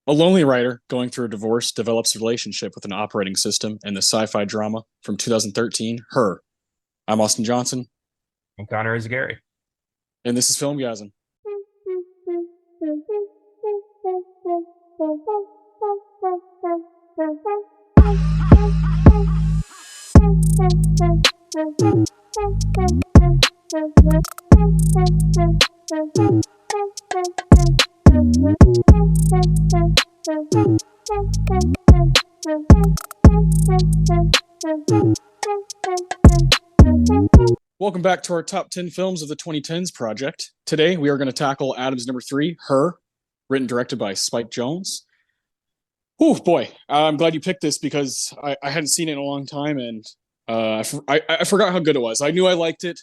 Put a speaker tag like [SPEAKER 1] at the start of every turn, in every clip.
[SPEAKER 1] A lonely writer going through a divorce develops a relationship with an operating system in the sci-fi drama from 2013, Her. I'm Austin Johnson,
[SPEAKER 2] I'm Connor Eyzaguirre.
[SPEAKER 1] and this is Filmgazm. Welcome back to our top 10 films of the 2010s project. Today, we are going to tackle Adam's number three, Her, written and directed by Spike Jonze. Oh boy, I'm glad you picked this because I hadn't seen it in a long time, and I forgot how good it was. I knew I liked it,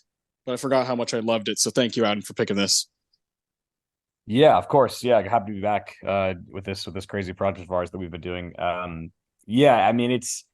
[SPEAKER 1] but I forgot how much I loved it. So thank you, Adam, for picking this.
[SPEAKER 2] Yeah, of course. Yeah, happy to be back with this crazy project of ours that we've been doing. Yeah, I mean it's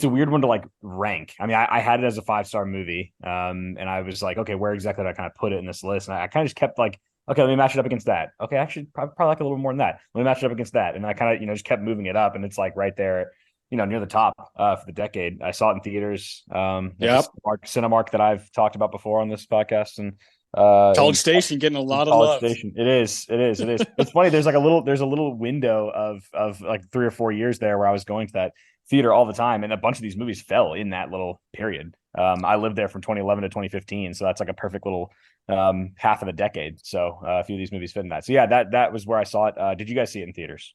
[SPEAKER 2] a weird one to like rank. I mean, I had it as a 5-star movie, and I was like, okay, where exactly did I kind of put it in this list? And I kind of just kept like, okay, let me match it up against that. Okay, actually, probably like a little more than that. Let me match it up against that, and I kind of just kept moving it up, and it's like right there, near the top for the decade. I saw it in theaters. It's
[SPEAKER 1] Yep,
[SPEAKER 2] a Cinemark that I've talked about before on this podcast, and
[SPEAKER 1] College Station getting a
[SPEAKER 2] in
[SPEAKER 1] lot of
[SPEAKER 2] College
[SPEAKER 1] love.
[SPEAKER 2] Station. It is. It is. It is. It's funny. There's a little window of like 3 or 4 years there where I was going to that theater all the time, and a bunch of these movies fell in that little period. I lived there from 2011 to 2015, so that's like a perfect little half of the decade. So a few of these movies fit in that. So yeah, that was where I saw it. Did you guys see it in theaters?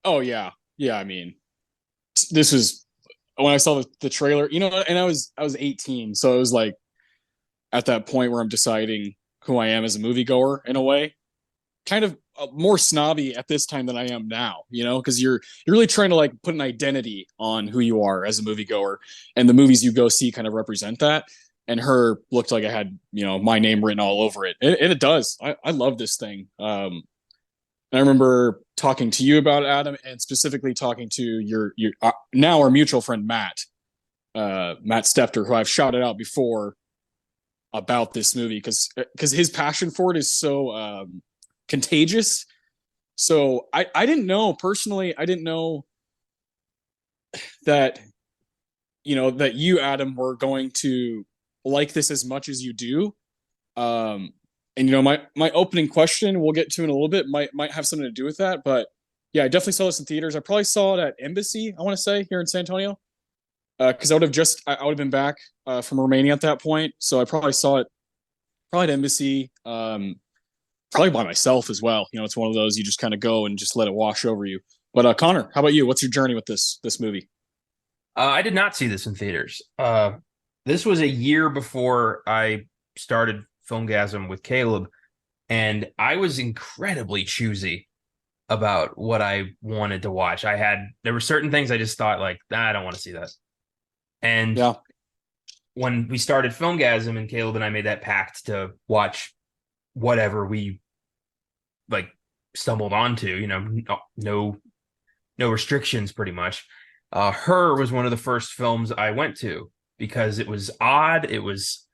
[SPEAKER 1] Oh yeah, yeah. I mean, this was when I saw the trailer. And I was 18, so it was like at that point where I'm deciding who I am as a moviegoer in a way. Kind of more snobby at this time than I am now, because you're really trying to like put an identity on who you are as a moviegoer, and the movies you go see kind of represent that. And Her looked like I had my name written all over it, and it does. I love this thing. And I remember talking to you about it, Adam, and specifically talking to your now our mutual friend Matt Stepter, who I've shouted out before about this movie because his passion for it is so contagious. So I didn't know personally. I didn't know that that you, Adam, were going to like this as much as you do. Um, and my opening question we'll get to in a little bit might have something to do with that. But yeah, I definitely saw this in theaters. I probably saw it at Embassy, I want to say, here in San Antonio. Because I would have been back from Romania at that point. So I probably saw it probably at Embassy. Probably by myself as well. It's one of those you just kind of go and just let it wash over you. But Connor, how about you? What's your journey with this movie?
[SPEAKER 2] I did not see this in theaters. This was a year before I started Filmgazm with Caleb, and I was incredibly choosy about what I wanted to watch. There were certain things I just thought like, I don't want to see that. And
[SPEAKER 1] Yeah,
[SPEAKER 2] when we started Filmgazm and Caleb and I made that pact to watch whatever we like stumbled onto, no restrictions pretty much. Her was one of the first films I went to because it was odd. It was,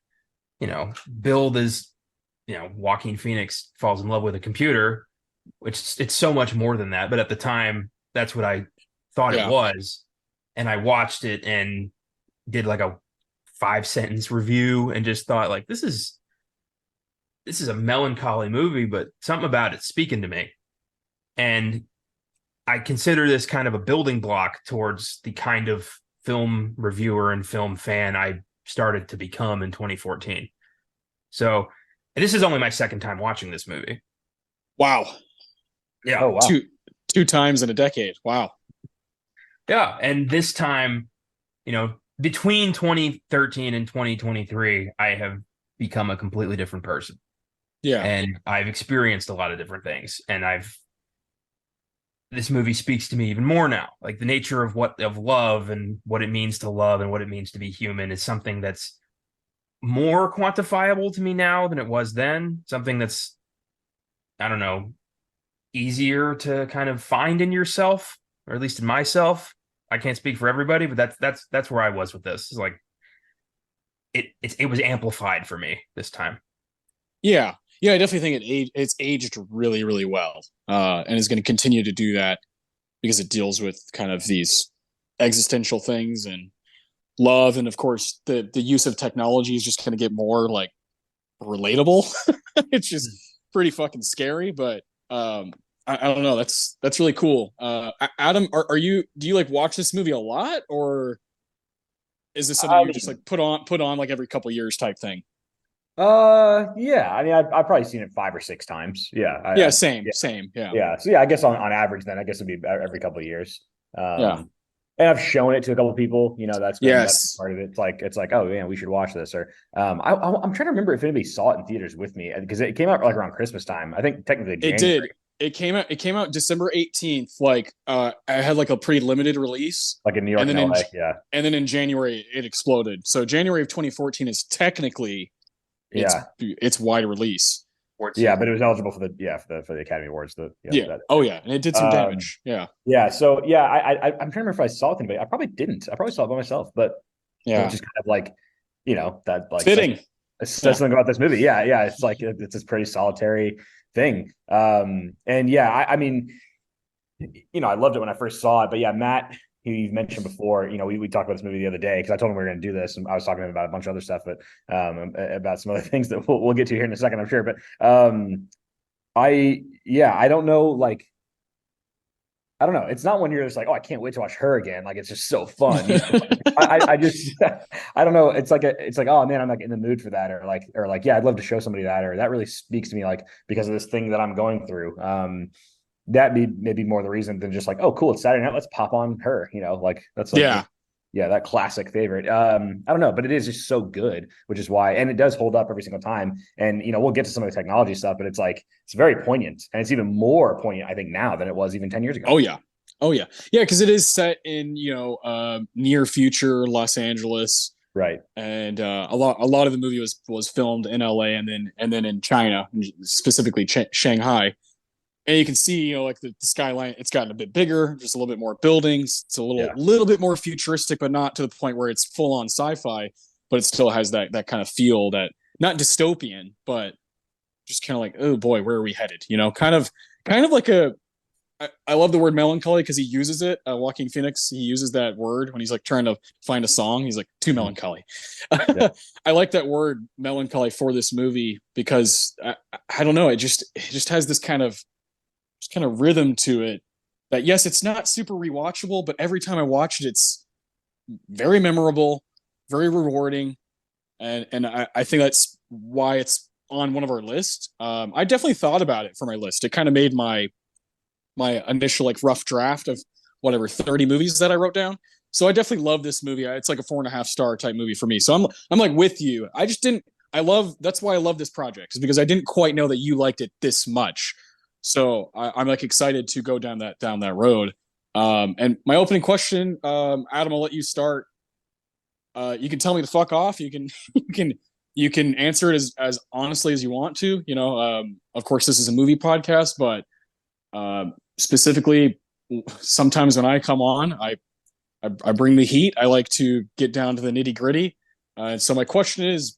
[SPEAKER 2] billed as, Joaquin Phoenix falls in love with a computer, which it's so much more than that. But at the time, that's what I thought it
[SPEAKER 1] yeah,
[SPEAKER 2] was. And I watched it and did like a 5 sentence review and just thought like, this is a melancholy movie, but something about it speaking to me. And I consider this kind of a building block towards the kind of film reviewer and film fan I started to become in 2014. So this is only my second time watching this movie.
[SPEAKER 1] wow,
[SPEAKER 2] Yeah.
[SPEAKER 3] Oh wow.
[SPEAKER 1] two times in a decade. Wow.
[SPEAKER 2] Yeah. And this time, between 2013 and 2023, I have become a completely different person.
[SPEAKER 1] Yeah,
[SPEAKER 2] And I've experienced a lot of different things. And this movie speaks to me even more now. Like the nature of love and what it means to love and what it means to be human is something that's more quantifiable to me now than it was then. Something that's, I don't know, easier to kind of find in yourself, or at least in myself. I can't speak for everybody, but that's where I was with this. It's like it was amplified for me this time.
[SPEAKER 1] yeah, yeah. I definitely think it's aged really, really well, and is going to continue to do that. because it deals with kind of these existential things and love, and of course the use of technology is just going to get more like relatable. It's just pretty fucking scary, but I don't know. That's really cool. Adam, are you do you like watch this movie a lot, or is this something
[SPEAKER 2] I
[SPEAKER 1] you just
[SPEAKER 2] mean,
[SPEAKER 1] like put on like every couple years type thing?
[SPEAKER 2] yeah. I mean, I've probably seen it 5 or 6 times. Yeah,
[SPEAKER 1] Yeah,
[SPEAKER 2] yeah,
[SPEAKER 1] same. Yeah,
[SPEAKER 2] yeah. So yeah, I guess on average, then I guess it'd be every couple of years.
[SPEAKER 1] yeah,
[SPEAKER 2] And I've shown it to a couple of people. That's
[SPEAKER 1] yes,
[SPEAKER 2] part of it. It's like, oh man, we should watch this. Or I'm trying to remember if anybody saw it in theaters with me because it came out like around Christmas time. I think technically
[SPEAKER 1] it
[SPEAKER 2] January.
[SPEAKER 1] did. It came out December 18th. Like I had like a pretty limited release,
[SPEAKER 2] Like in New
[SPEAKER 1] and
[SPEAKER 2] York
[SPEAKER 1] then
[SPEAKER 2] and LA. Yeah,
[SPEAKER 1] in January it exploded. So January of 2014 is technically
[SPEAKER 2] yeah,
[SPEAKER 1] it's wide release.
[SPEAKER 2] yeah. But it was eligible for the Academy Awards.
[SPEAKER 1] Yeah.
[SPEAKER 2] That.
[SPEAKER 1] Oh yeah, and it did some
[SPEAKER 2] Um,
[SPEAKER 1] damage. Yeah.
[SPEAKER 2] yeah. So yeah, I'm trying to remember if I saw it with anybody. I probably didn't. I probably saw it by myself, but which
[SPEAKER 1] Yeah.
[SPEAKER 2] is kind of like, that like
[SPEAKER 1] Fitting.
[SPEAKER 2] says
[SPEAKER 1] Yeah.
[SPEAKER 2] something about this movie. Yeah, yeah. It's like it's this pretty solitary thing. And yeah, I mean, I loved it when I first saw it. But yeah, Matt, who you mentioned before, we talked about this movie the other day because I told him we were going to do this, and I was talking to him about a bunch of other stuff, but about some other things that we'll get to here in a second, I'm sure. But I don't know, like I don't know. It's not when you're just like, oh, I can't wait to watch her again. Like it's just so fun. I just I don't know. It's like, oh man, I'm like in the mood for that, or like, yeah, I'd love to show somebody that, or that really speaks to me, like because of this thing that I'm going through. That be maybe more the reason than just like, oh, cool, it's Saturday night, let's pop on her. Like that's like
[SPEAKER 1] Yeah.
[SPEAKER 2] yeah, that classic favorite. I don't know, but it is just so good, which is why, and it does hold up every single time. And we'll get to some of the technology stuff, but it's like it's very poignant, and it's even more poignant, I think, now than it was even 10 years ago.
[SPEAKER 1] Oh yeah. Oh yeah. Yeah, because it is set in near future Los Angeles,
[SPEAKER 2] Right.
[SPEAKER 1] and a lot of the movie was filmed in LA, and then in China, specifically Shanghai. And you can see, like the skyline, it's gotten a bit bigger, just a little bit more buildings. It's a
[SPEAKER 2] Yeah.
[SPEAKER 1] little bit more futuristic, but not to the point where it's full on sci-fi, but it still has that kind of feel, that not dystopian, but just kind of like, oh boy, where are we headed? Kind of like I love the word melancholy because he uses it. Joaquin Phoenix, he uses that word when he's like trying to find a song. He's like, too melancholy.
[SPEAKER 2] Yeah.
[SPEAKER 1] I like that word melancholy for this movie because I don't know, it just has this kind of rhythm to it that, yes, it's not super rewatchable, but every time I watch it, it's very memorable, very rewarding, and I think that's why it's on one of our lists. I definitely thought about it for my list. It kind of made my initial like rough draft of whatever 30 movies that I wrote down. So I definitely love this movie. It's like a 4.5 star type movie for me. So I'm like with you. I just didn't. That's why I love this project, is because I didn't quite know that you liked it this much. So I'm like excited to go down that road. And my opening question, Adam, I'll let you start. You can tell me to fuck off. You can you can answer it as honestly as you want to. Of course, this is a movie podcast, but specifically, sometimes when I come on, I bring the heat. I like to get down to the nitty gritty. So my question is,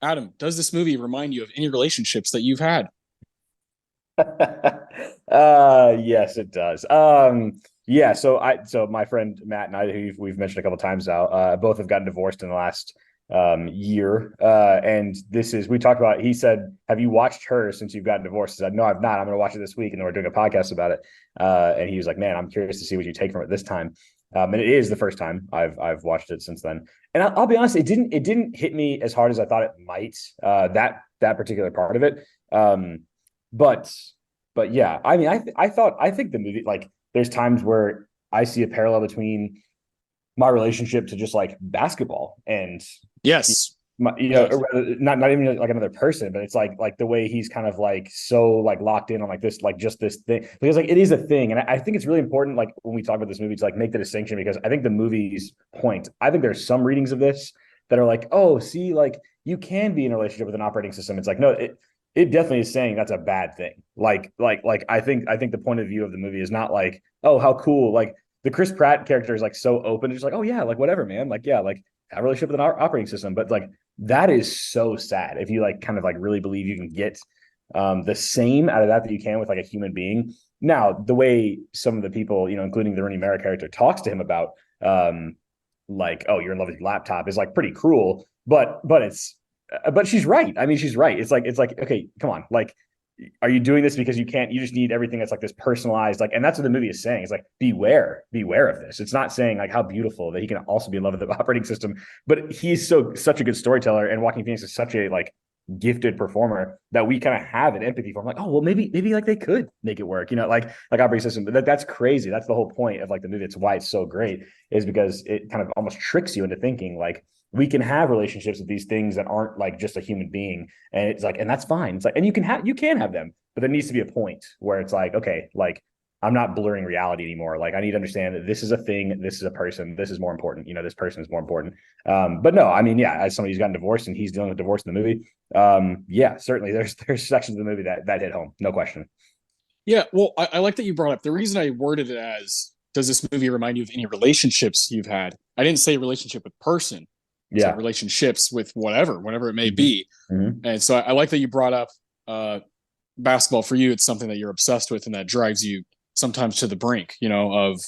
[SPEAKER 1] Adam, does this movie remind you of any relationships that you've had?
[SPEAKER 2] Yes, it does. Yeah, so my friend Matt and I, who we've mentioned a couple times now, both have gotten divorced in the last year. And we talked about, he said, have you watched her since you've gotten divorced? I said, no, I've not. I'm gonna watch it this week, and then we're doing a podcast about it. And he was like, man, I'm curious to see what you take from it this time. And it is the first time I've watched it since then. And I'll be honest, it didn't hit me as hard as I thought it might, that particular part of it. But yeah, I mean, I think the movie, like, there's times where I see a parallel between my relationship to just like basketball and
[SPEAKER 1] Yes.
[SPEAKER 2] my,
[SPEAKER 1] Yes.
[SPEAKER 2] not even like another person, but it's like the way he's kind of like so like locked in on like this, like just this thing, because like it is a thing. And I think it's really important, like when we talk about this movie, to like make the distinction, because I think the movie's point, I think there's some readings of this that are like, oh, see, like you can be in a relationship with an operating system. It's like, no, it definitely is saying that's a bad thing. Like I think the point of view of the movie is not like, oh, how cool. Like the Chris Pratt character is like so open. It's just like, oh yeah, like whatever, man. Like, yeah, like have a relationship with an operating system. But like that is so sad if you like kind of like really believe you can get the same out of that you can with like a human being. Now, the way some of the people, including the Rooney Mara character, talks to him about, like, oh, you're in love with your laptop, is like pretty cruel. But she's right. I mean, she's right. It's like, okay, come on, like, are you doing this because you just need everything that's like this personalized, like, and that's what the movie is saying. It's like, beware of this. It's not saying like how beautiful that he can also be in love with the operating system, but he's such a good storyteller, and Joaquin Phoenix is such a like gifted performer that we kind of have an empathy for him. Like, oh well, maybe like they could make it work, like operating system. But that's crazy. That's the whole point of like the movie. It's why it's so great, is because it kind of almost tricks you into thinking like we can have relationships with these things that aren't like just a human being, and it's like, and that's fine. It's like, and you can have them, but there needs to be a point where it's like, okay, like I'm not blurring reality anymore. Like I need to understand that this is a thing, this is a person, this is more important. This person is more important. But no, I mean, yeah, as somebody who's gotten divorced and he's dealing with divorce in the movie, yeah, certainly there's sections of the movie that hit home, no question.
[SPEAKER 1] Yeah, well, I like that you brought up the reason I worded it as does this movie remind you of any relationships you've had? I didn't say relationship with person. It's like
[SPEAKER 2] Yeah.
[SPEAKER 1] relationships with whatever it may
[SPEAKER 2] Mm-hmm.
[SPEAKER 1] be.
[SPEAKER 2] Mm-hmm.
[SPEAKER 1] And so I like that you brought up basketball. For you, it's something that you're obsessed with and that drives you sometimes to the brink, of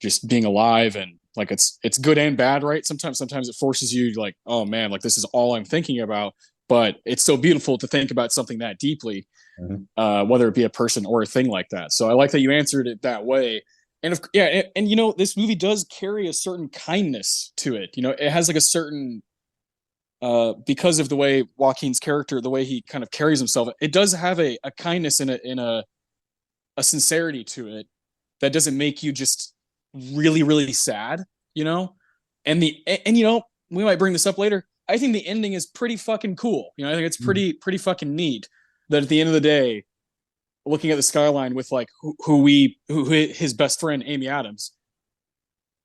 [SPEAKER 1] just being alive, and like it's good and bad, right? Sometimes it forces you like, oh man, like this is all I'm thinking about, but it's so beautiful to think about something that deeply,
[SPEAKER 2] Mm-hmm.
[SPEAKER 1] whether it be a person or a thing like that. So I like that you answered it that way. And if, yeah, and this movie does carry a certain kindness to it. It has like a certain because of the way Joaquin's character, the way he kind of carries himself, it does have a kindness and a sincerity to it that doesn't make you just really really sad. You know, and we might bring this up later. I think the ending is pretty fucking cool. I think it's pretty fucking neat that at the end of the day, looking at the skyline with like who his best friend Amy Adams,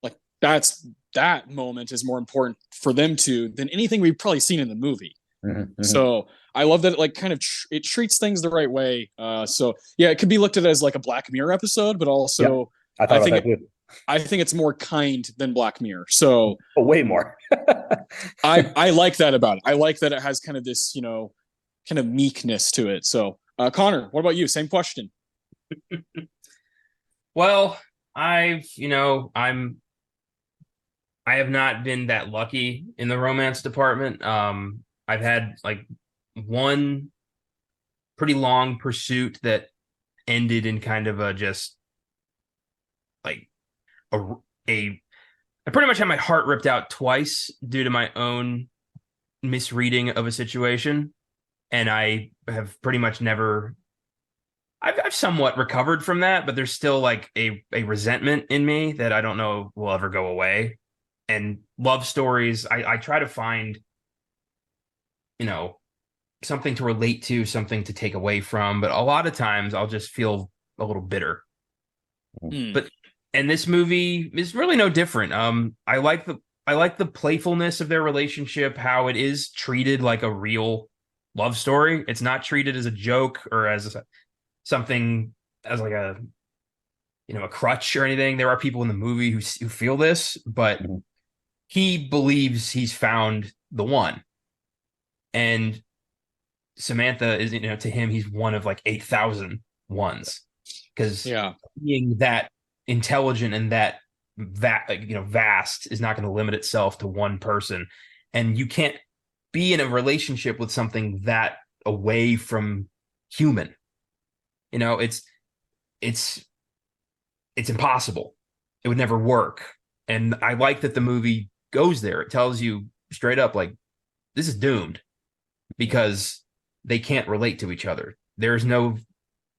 [SPEAKER 1] like that moment is more important for them two than anything we've probably seen in the movie.
[SPEAKER 2] Mm-hmm. Mm-hmm.
[SPEAKER 1] So I love that it like kind of it treats things the right way. So yeah, it could be looked at as like a Black Mirror episode, but
[SPEAKER 2] Yeah,
[SPEAKER 1] also
[SPEAKER 2] I thought
[SPEAKER 1] I
[SPEAKER 2] about
[SPEAKER 1] think
[SPEAKER 2] that too.
[SPEAKER 1] I think it's more kind than Black Mirror. So
[SPEAKER 2] Oh, way more.
[SPEAKER 1] I like that about it. I like that it has kind of this kind of meekness to it. So Connor, what about you? Same question.
[SPEAKER 3] Well, I have not been that lucky in the romance department. I've had like one pretty long pursuit that ended in kind of a just like a a I pretty much had my heart ripped out twice due to my own misreading of a situation, and I have pretty much never. I've somewhat recovered from that, but there's still like a resentment in me that I don't know will ever go away. And love stories, I try to find, you know, something to relate to, something to take away from, but a lot of times I'll just feel a little bitter.
[SPEAKER 1] Hmm.
[SPEAKER 3] But and this movie is really no different. I like the playfulness of their relationship, how it is treated like a real love story. It's not treated as a joke or as something as like a crutch or anything. There are people in the movie who feel this, but
[SPEAKER 2] Mhm.
[SPEAKER 3] he believes he's found the one. And Samantha is, to him, he's one of like 8,000 ones. Because
[SPEAKER 1] Yeah.
[SPEAKER 3] being that intelligent and that vast is not going to limit itself to one person. And you can't be in a relationship with something that away from human. It's it's impossible. It would never work. And I like that the movie goes there. It tells you straight up, like, this is doomed because they can't relate to each other.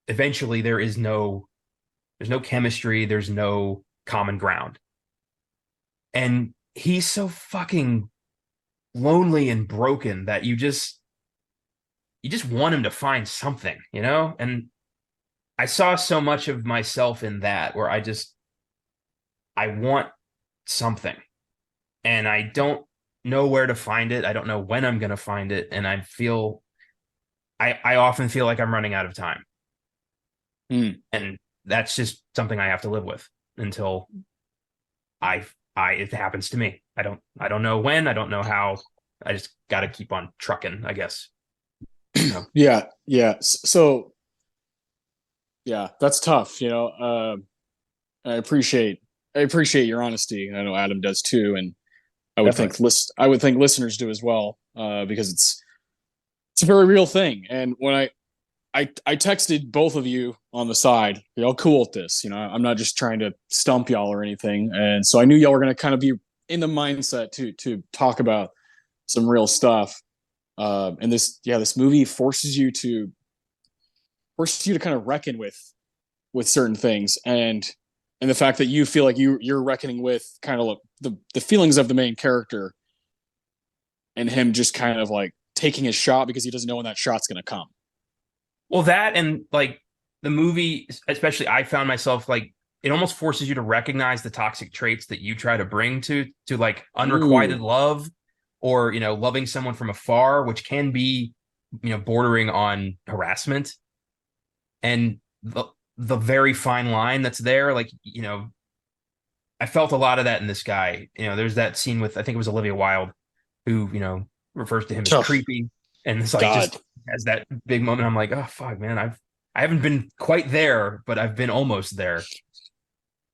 [SPEAKER 3] Eventually there's no chemistry, there's no common ground. And he's so fucking lonely and broken that you just want him to find something. And I saw so much of myself in that where I want something and I don't know where to find it. I don't know when I'm going to find it. And I often feel like I'm running out of time.
[SPEAKER 1] Hmm.
[SPEAKER 3] And that's just something I have to live with until it happens to me. I don't know when, I don't know how. I just got to keep on trucking, I guess.
[SPEAKER 1] Yeah. So Yeah, that's tough. I appreciate your honesty. I know Adam does too, and
[SPEAKER 2] Definitely.
[SPEAKER 1] I would think listeners do as well, because it's a very real thing. And when I texted both of you on the side, y'all cool with this. I'm not just trying to stump y'all or anything. And so I knew y'all were gonna kind of be in the mindset to talk about some real stuff. And this movie forces you to kind of reckon with certain things, and the fact that you feel like you're reckoning with kind of like the feelings of the main character, and him just kind of like taking his shot because he doesn't know when that shot's going to come.
[SPEAKER 3] Well, that and like the movie, especially, I found myself like it almost forces you to recognize the toxic traits that you try to bring to like unrequited
[SPEAKER 1] Ooh.
[SPEAKER 3] love, or loving someone from afar, which can be bordering on harassment, and the very fine line that's there. Like I felt a lot of that in this guy. There's that scene with, I think it was Olivia Wilde, who refers to him as
[SPEAKER 1] Oh,
[SPEAKER 3] creepy, and it's like
[SPEAKER 1] God.
[SPEAKER 3] just has that big moment. I'm like, oh fuck, man, I haven't been quite there, but I've been almost there.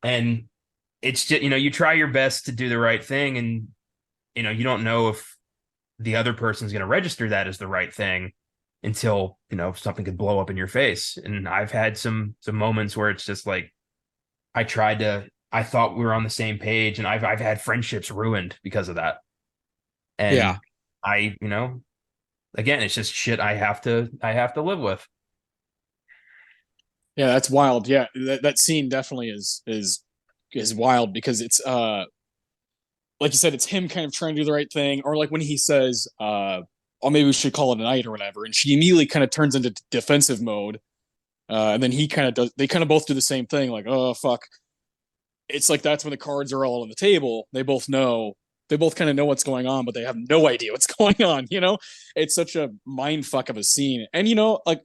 [SPEAKER 3] And it's just you try your best to do the right thing, and you don't know if the other person's going to register that as the right thing until something could blow up in your face. And I've had some moments where it's just like I thought we were on the same page, and I've had friendships ruined because of that.
[SPEAKER 1] Yeah.
[SPEAKER 3] And I, again, it's just shit I have to live with.
[SPEAKER 1] Yeah, that's wild. Yeah, that scene definitely is wild because it's like you said, it's him kind of trying to do the right thing, or like when he says, "Oh, maybe we should call it a night" or whatever, and she immediately kind of turns into defensive mode, and then he kind of does. They kind of both do the same thing, like, "Oh fuck." It's like that's when the cards are all on the table. They both know. They both kind of know what's going on, but they have no idea what's going on. It's such a mind fuck of a scene, and like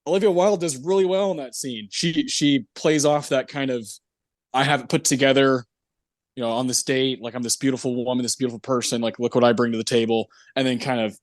[SPEAKER 1] Olivia Wilde does really well in that scene. She plays off that kind of I have it put together, on this date, like I'm this beautiful woman, this beautiful person, like look what I bring to the table, and then kind of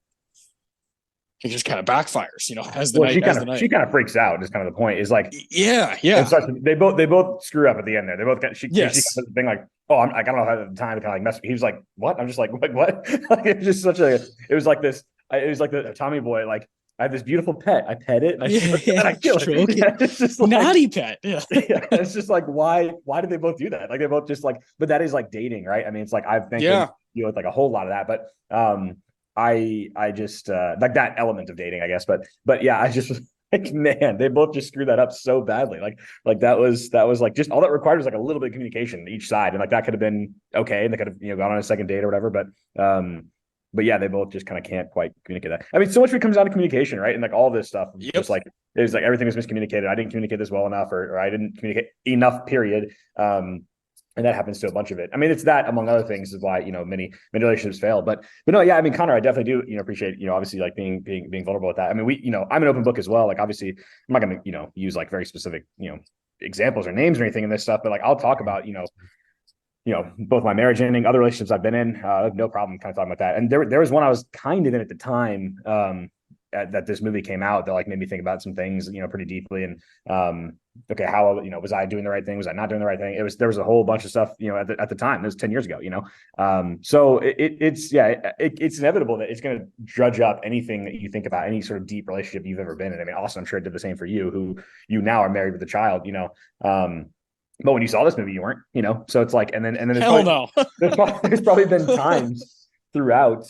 [SPEAKER 1] it just kind of backfires, as the
[SPEAKER 2] Well,
[SPEAKER 1] night
[SPEAKER 2] she
[SPEAKER 1] as
[SPEAKER 2] kind
[SPEAKER 1] the
[SPEAKER 2] of
[SPEAKER 1] night.
[SPEAKER 2] she kind of freaks out. Is kind of the point. Is like
[SPEAKER 1] Yeah,
[SPEAKER 2] it
[SPEAKER 1] yeah,
[SPEAKER 2] starts. They both screw up at the end there. They both got she
[SPEAKER 1] yes,
[SPEAKER 2] comes being like, oh, I don't know how the time to kind of like mess. He was like, what? I'm just like what? Like it was just such a. It was like this. It was like the Tommy boy. Like I have this beautiful pet. I pet it and I
[SPEAKER 1] yeah,
[SPEAKER 2] stroke it and
[SPEAKER 1] yeah.
[SPEAKER 2] I kill it.
[SPEAKER 1] Stroke it,
[SPEAKER 2] Yeah, it's just like
[SPEAKER 1] naughty pet. Yeah,
[SPEAKER 2] yeah, it's just like why did they both do that? Like they both just like, but that is like dating, right? I mean, it's like I've thankfully
[SPEAKER 1] yeah,
[SPEAKER 2] deal with like a whole lot of that, but I just like that element of dating, I guess. But yeah, I just was like, man, they both just screwed that up so badly. Like that was like just all that required was like a little bit of communication each side, and like that could have been okay, and they could have gone on a second date or whatever. But yeah, they both just kind of can't quite communicate that. I mean, so much of it comes down to communication, right? And like all this stuff,
[SPEAKER 1] yep,
[SPEAKER 2] just like it was like everything was miscommunicated. I didn't communicate this well enough, or I didn't communicate enough. Period. And that happens to a bunch of it. I mean, it's that among other things is why many relationships fail. But no, yeah, I mean, Connor, I definitely do appreciate obviously like being vulnerable with that. I mean, I'm an open book as well. Like obviously, I'm not going to use like very specific examples or names or anything in this stuff, but like I'll talk about both my marriage ending, other relationships I've been in. I have no problem kind of talking about that. And there was one I was kind of in at the time that this movie came out that like made me think about some things, pretty deeply. And okay, how was I doing the right thing? Was I not doing the right thing? There was a whole bunch of stuff, at the time. It was 10 years ago, So it's inevitable that it's going to drudge up anything that you think about, any sort of deep relationship you've ever been in. I mean, Austin, I'm sure it did the same for you, who you now are married with a child, but when you saw this movie, you weren't, So it's like, and then
[SPEAKER 1] hell no.
[SPEAKER 2] there's probably been times throughout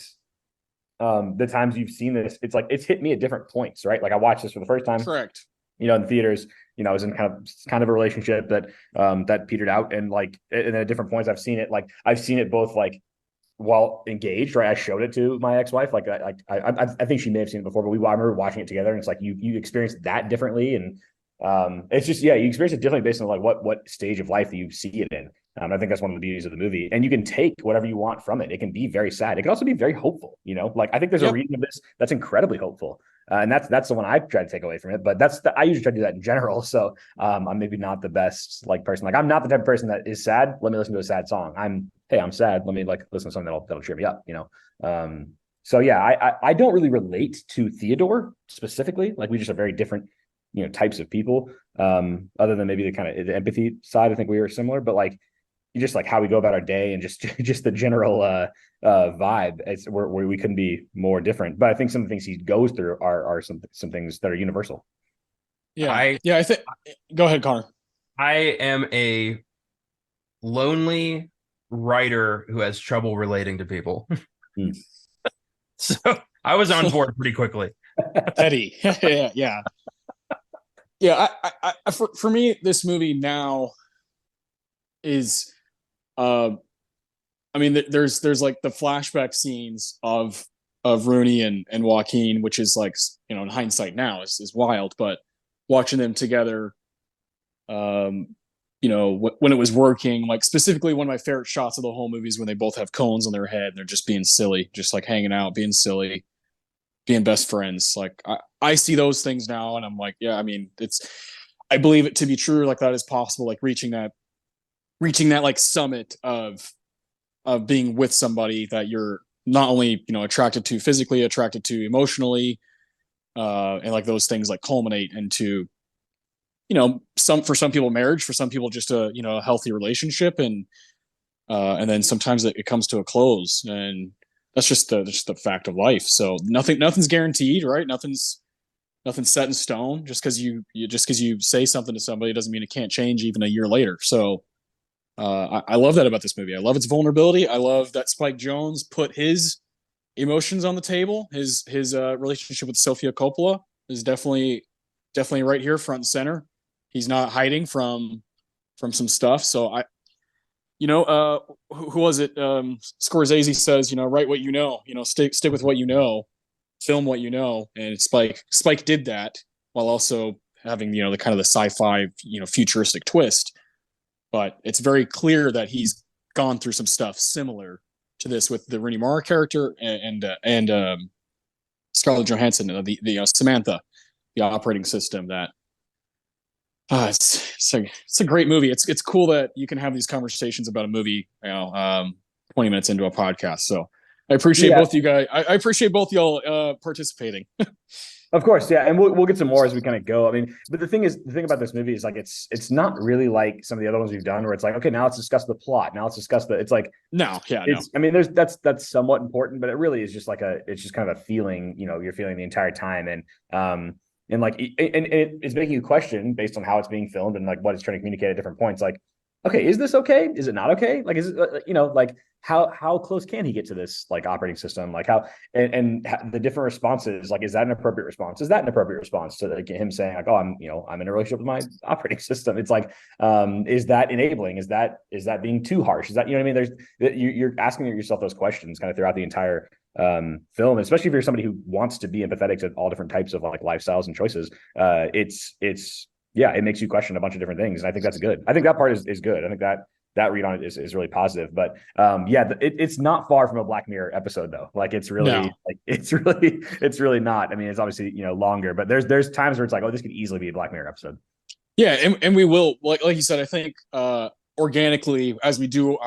[SPEAKER 2] the times you've seen this. It's like it's hit me at different points, right? Like I watched this for the first time,
[SPEAKER 1] Correct.
[SPEAKER 2] in the theaters. I was in kind of a relationship that petered out, and like, and at different points, I've seen it both like while engaged, right? I showed it to my ex-wife, like I think she may have seen it before, but I remember watching it together, and it's like you experience that differently, and it's just you experience it differently based on like what stage of life that you see it in. I think that's one of the beauties of the movie, and you can take whatever you want from it. It can be very sad. It can also be very hopeful. Like I think there's a
[SPEAKER 1] Yep.
[SPEAKER 2] reading of this that's incredibly hopeful, and that's the one I try to take away from it. But I usually try to do that in general. So I'm maybe not the best like person. Like I'm not the type of person that is sad. Let me listen to a sad song. I'm sad. Let me like listen to something that'll cheer me up. So yeah, I don't really relate to Theodore specifically. Like we just are very different types of people. Other than maybe the kind of the empathy side, I think we were similar, but like just like how we go about our day and just the general vibe. We couldn't be more different. But I think some of the things he goes through are some things that are universal.
[SPEAKER 1] Yeah.
[SPEAKER 3] I
[SPEAKER 1] Yeah. I think, go ahead, Connor.
[SPEAKER 3] I am a lonely writer who has trouble relating to people.
[SPEAKER 2] Hmm.
[SPEAKER 3] So I was on board pretty quickly.
[SPEAKER 1] Petty. Yeah. Yeah. Yeah. For me, this movie now is, uh, I mean, there's like the flashback scenes of Rooney and Joaquin, which is like, in hindsight now is wild, but watching them together, um, when it was working, like specifically one of my favorite shots of the whole movie is when they both have cones on their head and they're just being silly, just like hanging out, being silly, being best friends. Like I see those things now, and I'm like, yeah, I mean, I believe it to be true, like that is possible, like reaching that like summit of being with somebody that you're not only attracted to physically, attracted to emotionally, and like those things like culminate into for some people marriage, for some people just a healthy relationship, and then sometimes it comes to a close, and that's just the fact of life. So nothing's guaranteed, right? Nothing's set in stone. Just because you say something to somebody doesn't mean it can't change even a year later. So I love that about this movie. I love its vulnerability. I love that Spike Jonze put his emotions on the table. His relationship with Sofia Coppola is definitely right here, front and center. He's not hiding from some stuff. So who was it? Scorsese says, write what you know. Stick with what you know, film what you know, and Spike did that while also having the kind of the sci-fi futuristic twist. But it's very clear that he's gone through some stuff similar to this with the Rooney Mara character and Scarlett Johansson, the Samantha, the operating system. That it's a great movie. It's cool that you can have these conversations about a movie, 20 minutes into a podcast. So I appreciate both you guys. I appreciate both y'all participating.
[SPEAKER 2] Of course, yeah, and we'll get some more as we kind of go. I mean, but the thing about this movie is like it's not really like some of the other ones we've done where it's like, okay, now let's discuss the plot. Now let's discuss it's like
[SPEAKER 1] no.
[SPEAKER 2] I mean, that's somewhat important, but it really is just like it's just kind of a feeling, you're feeling the entire time, and like and it's making you question based on how it's being filmed and like what it's trying to communicate at different points. Like, okay, is this okay? Is it not okay? Like, is it like how close can he get to this like operating system? Like how and the different responses, like, is that an appropriate response? Is that an appropriate response to like him saying like, oh, I'm in a relationship with my operating system? It's like, is that enabling? Is that being too harsh? Is that, what I mean? You're asking yourself those questions kind of throughout the entire film, especially if you're somebody who wants to be empathetic to all different types of like lifestyles and choices. It's yeah, it makes you question a bunch of different things, and I think that's good. I think that part is good. I think that read on it is really positive. But it's not far from a Black Mirror episode though. Like it's really it's really not. I mean, it's obviously longer, but there's times where it's like, oh, this could easily be a Black Mirror episode.
[SPEAKER 1] Yeah, and we will, like you said, I think organically as we do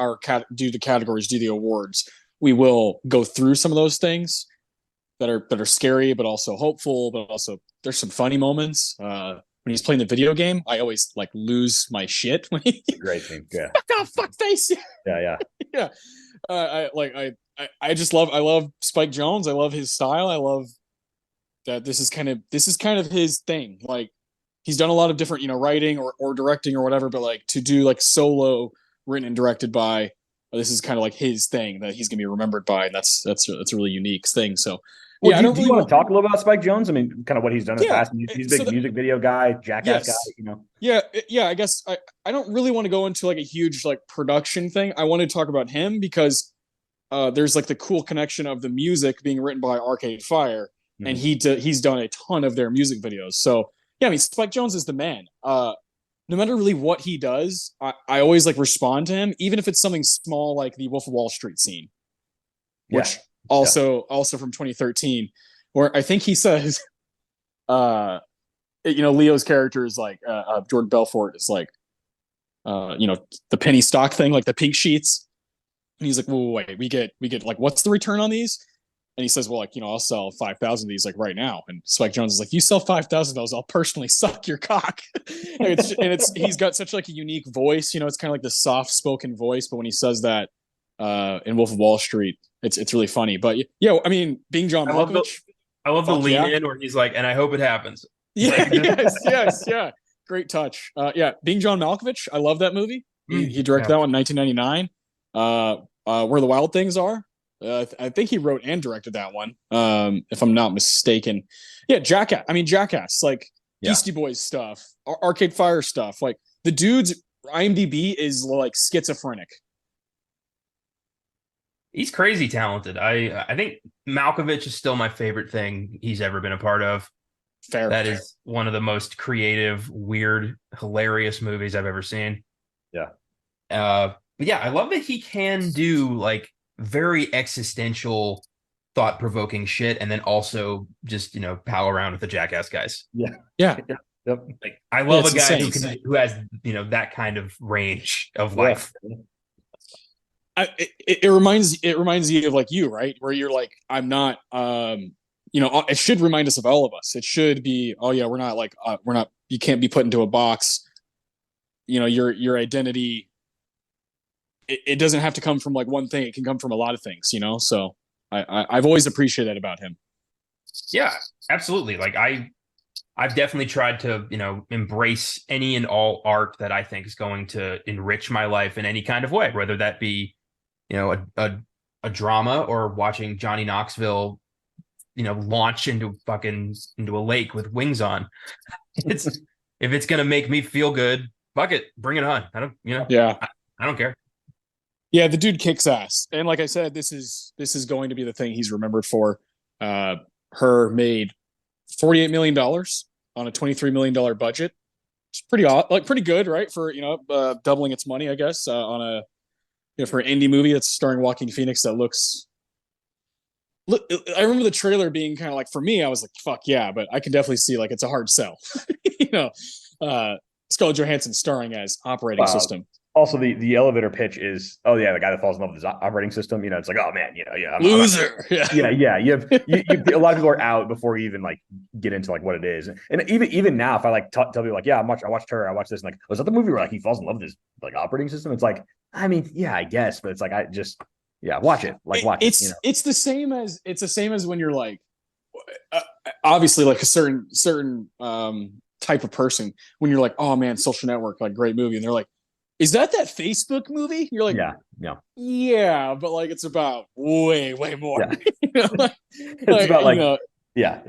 [SPEAKER 1] do the categories, do the awards, we will go through some of those things that are scary, but also hopeful, but also there's some funny moments. When he's playing the video game, I always like lose my shit when he
[SPEAKER 2] great thing. Yeah.
[SPEAKER 1] Fuck face.
[SPEAKER 2] Yeah.
[SPEAKER 1] Yeah. I just love Spike Jonze. I love his style. I love that this is kind of his thing. Like he's done a lot of different, writing or directing or whatever, but like to do like solo written and directed by, this is kind of like his thing that he's gonna be remembered by, and that's a really unique thing. So
[SPEAKER 2] well,
[SPEAKER 1] yeah,
[SPEAKER 2] do you want to talk a little about Spike Jonze? I mean, kind of what he's done in the past. He's a big music video guy, Jackass guy,
[SPEAKER 1] Yeah. I guess I don't really want to go into like a huge like production thing. I want to talk about him because there's like the cool connection of the music being written by Arcade Fire, and he's done a ton of their music videos. So yeah, I mean, Spike Jonze is the man. No matter really what he does, I always like respond to him, even if it's something small like the Wolf of Wall Street scene, which also from 2013, where I think he says, Leo's character is like, Jordan Belfort is like, the penny stock thing, like the pink sheets. And he's like, wait, we get like, what's the return on these? And he says, well, like, I'll sell 5,000 of these like right now. And Spike Jonze is like, you sell 5,000 of those, I'll personally suck your cock. He's got such like a unique voice, it's kind of like the soft spoken voice. But when he says that in Wolf of Wall Street, it's really funny. But yeah, I mean, being John Malkovich.
[SPEAKER 3] I love the lean in where he's like, and I hope it happins.
[SPEAKER 1] Yeah, yes. Great touch. Yeah, being John Malkovich, I love that movie. He directed that one in 1999. Where the Wild Things Are. I think he wrote and directed that one, if I'm not mistaken. Yeah, Jackass, like Beastie Boys stuff, Arcade Fire stuff. Like the dude's IMDb is like schizophrenic.
[SPEAKER 3] He's crazy talented. I think Malkovich is still my favorite thing he's ever been a part of.
[SPEAKER 1] Fair.
[SPEAKER 3] That is one of the most creative, weird, hilarious movies I've ever seen.
[SPEAKER 2] Yeah.
[SPEAKER 3] But yeah, I love that he can do like very existential, thought-provoking shit, and then also just pal around with the Jackass guys.
[SPEAKER 1] Yeah.
[SPEAKER 2] Yep.
[SPEAKER 3] Like I love a guy
[SPEAKER 1] insane.
[SPEAKER 3] who has that kind of range of life.
[SPEAKER 1] It reminds you of like you, right? Where you're like, I'm not. It should remind us of all of us. It should be, oh yeah, we're not. You can't be put into a box. Your identity. It doesn't have to come from like one thing. It can come from a lot of things, So I've always appreciated that about him.
[SPEAKER 3] Yeah, absolutely. Like I've definitely tried to, embrace any and all art that I think is going to enrich my life in any kind of way, whether that be, a drama or watching Johnny Knoxville, launch into a lake with wings on. If it's gonna make me feel good, fuck it, bring it on. I don't, I don't care.
[SPEAKER 1] Yeah, the dude kicks ass. And like I said, this is going to be the thing he's remembered for. Her made $48 million on a $23 million budget. It's pretty good, right? For, doubling its money, I guess, on for an indie movie that's starring Joaquin Phoenix that looks. I remember the trailer being kind of like, for me, I was like, fuck yeah, but I can definitely see like it's a hard sell. Scarlett Johansson starring as operating system.
[SPEAKER 2] Also, the elevator pitch is, oh yeah, the guy that falls in love with his operating system. It's like, oh man, I'm
[SPEAKER 1] loser.
[SPEAKER 2] Yeah. You a lot of people are out before you even like get into like what it is. And even now, if I like tell people like, yeah, I watched her, I watched this, and like, was that the movie where like he falls in love with his like operating system? It's like, I mean, yeah, I guess, but it's like watch it, watch it.
[SPEAKER 1] It's the same as when you're like, obviously like a certain type of person when you're like, oh man, Social Network, like great movie, and they're like, is that Facebook movie? You're like, yeah, but like it's about way more.
[SPEAKER 2] Yeah. It's about like yeah.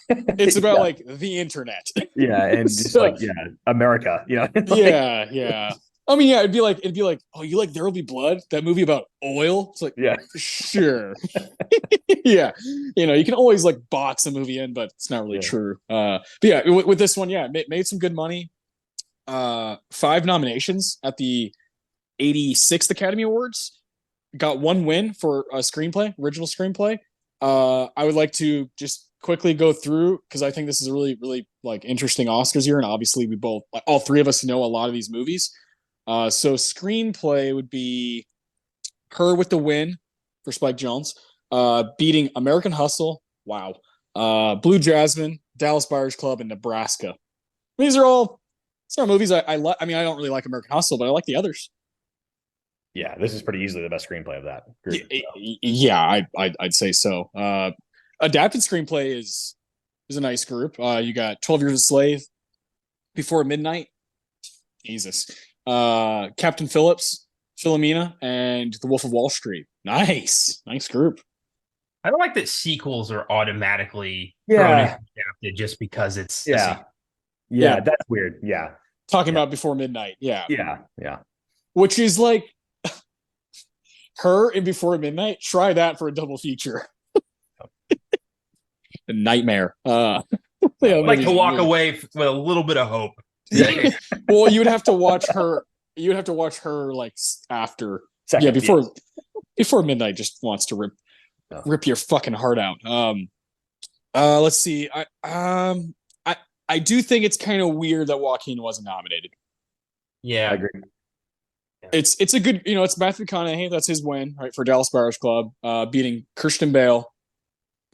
[SPEAKER 1] It's about like the internet.
[SPEAKER 2] Yeah, and just like America.
[SPEAKER 1] Yeah. I mean, yeah, it'd be like, oh, you like There Will Be Blood? That movie about oil? It's like, yeah, sure. Yeah. You can always like box a movie in, but it's not really true. But yeah, with this one, made some good money. 5 nominations at the 86th Academy Awards. Got 1 win for a original screenplay. I would like to just quickly go through because I think this is a really, really like interesting Oscars year, and obviously all 3 of us know a lot of these movies. So screenplay would be Her with the win for Spike Jonze, beating American Hustle, wow, Blue Jasmine, Dallas Buyers Club, and Nebraska. These are all movies I like. I mean, I don't really like American Hustle, but I like the others.
[SPEAKER 2] Yeah, this is pretty easily the best screenplay of that group.
[SPEAKER 1] Yeah, I'd say so. Adapted screenplay is a nice group. You got 12 Years a Slave, Before Midnight, Jesus, Captain Phillips, Philomena, and The Wolf of Wall Street. Nice group.
[SPEAKER 3] I don't like that sequels are automatically thrown into adapted just because it's
[SPEAKER 2] Yeah, that's weird. Yeah.
[SPEAKER 1] Talking about Before Midnight. Yeah. Which is like Her and Before Midnight. Try that for a double feature. A nightmare.
[SPEAKER 3] I'd like to walk away with a little bit of hope.
[SPEAKER 1] Well, you would have to watch Her. You would have to watch Her like after. Before Midnight just wants to rip your fucking heart out. Let's see. I do think it's kind of weird that Joaquin wasn't nominated.
[SPEAKER 3] Yeah,
[SPEAKER 2] I agree.
[SPEAKER 1] It's a good, it's Matthew McConaughey. That's his win, right, for Dallas Buyers Club, beating Kirsten Bale,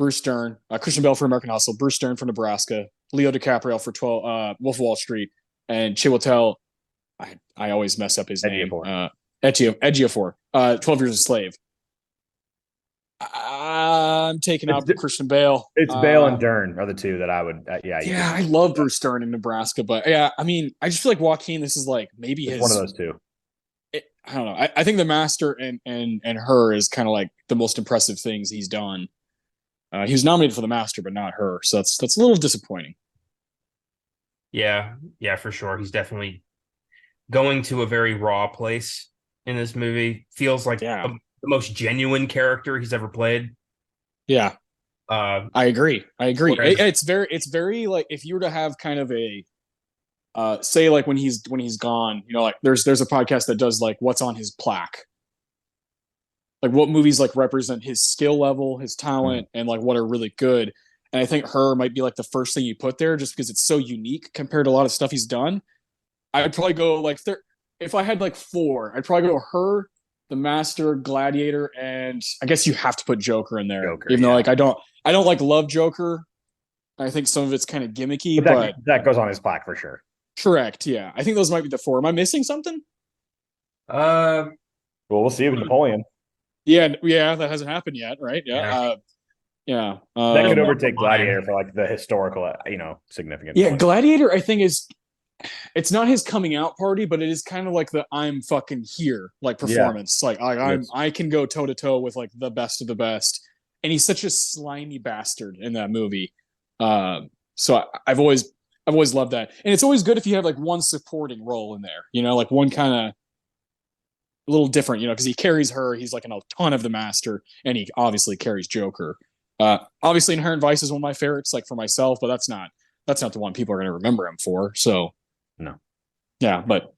[SPEAKER 1] Bruce Dern, Christian Bale for American Hustle, Bruce Dern for Nebraska, Leo DiCaprio for 12, Wolf of Wall Street, and Chiwetel. I always mess up his name. Ejiofor, 12 Years a Slave. I'm taking out Christian Bale.
[SPEAKER 2] It's Bale and Dern are the two that I would.
[SPEAKER 1] I love Bruce Dern in Nebraska, but yeah, I mean, I just feel like Joaquin. This is like maybe
[SPEAKER 2] it's one of those two.
[SPEAKER 1] I don't know. I think The Master and Her is kind of like the most impressive things he's done. He was nominated for The Master, but not Her, so that's a little disappointing.
[SPEAKER 3] Yeah, for sure. He's definitely going to a very raw place in this movie. Feels like the most genuine character he's ever played.
[SPEAKER 1] Yeah, I agree. It's very like if you were to have kind of a say like when he's gone, you know, like there's a podcast that does like what's on his plaque, like what movies like represent his skill level, his talent, and like what are really good. And I think Her might be like the first thing you put there, just because it's so unique compared to a lot of stuff he's done. I'd probably go like if I had like four, I'd probably go Her, The Master, Gladiator, and I guess you have to put Joker in there, even though like I don't like love Joker. I think some of it's kind of gimmicky, but
[SPEAKER 2] that goes on his plaque for sure.
[SPEAKER 1] Correct. Yeah, I think those might be the four. Am I missing something?
[SPEAKER 2] Well, we'll see with Napoleon.
[SPEAKER 1] Yeah, that hasn't happened yet, right? Yeah.
[SPEAKER 2] That could overtake Gladiator for like the historical, significance.
[SPEAKER 1] Yeah, Gladiator, I think it's not his coming out party, but it is kind of like the I'm fucking here like performance. Like I can go toe to toe with like the best of the best, and he's such a slimy bastard in that movie. So I've always loved that, and it's always good if you have like one supporting role in there, you know, like one kind of a little different, you know, because he carries Her. He's like in a ton of The Master, and he obviously carries Joker. Obviously, Inherent Vice is one of my favorites, like for myself, but that's not the one people are going to remember him for. So,
[SPEAKER 2] no,
[SPEAKER 1] yeah, but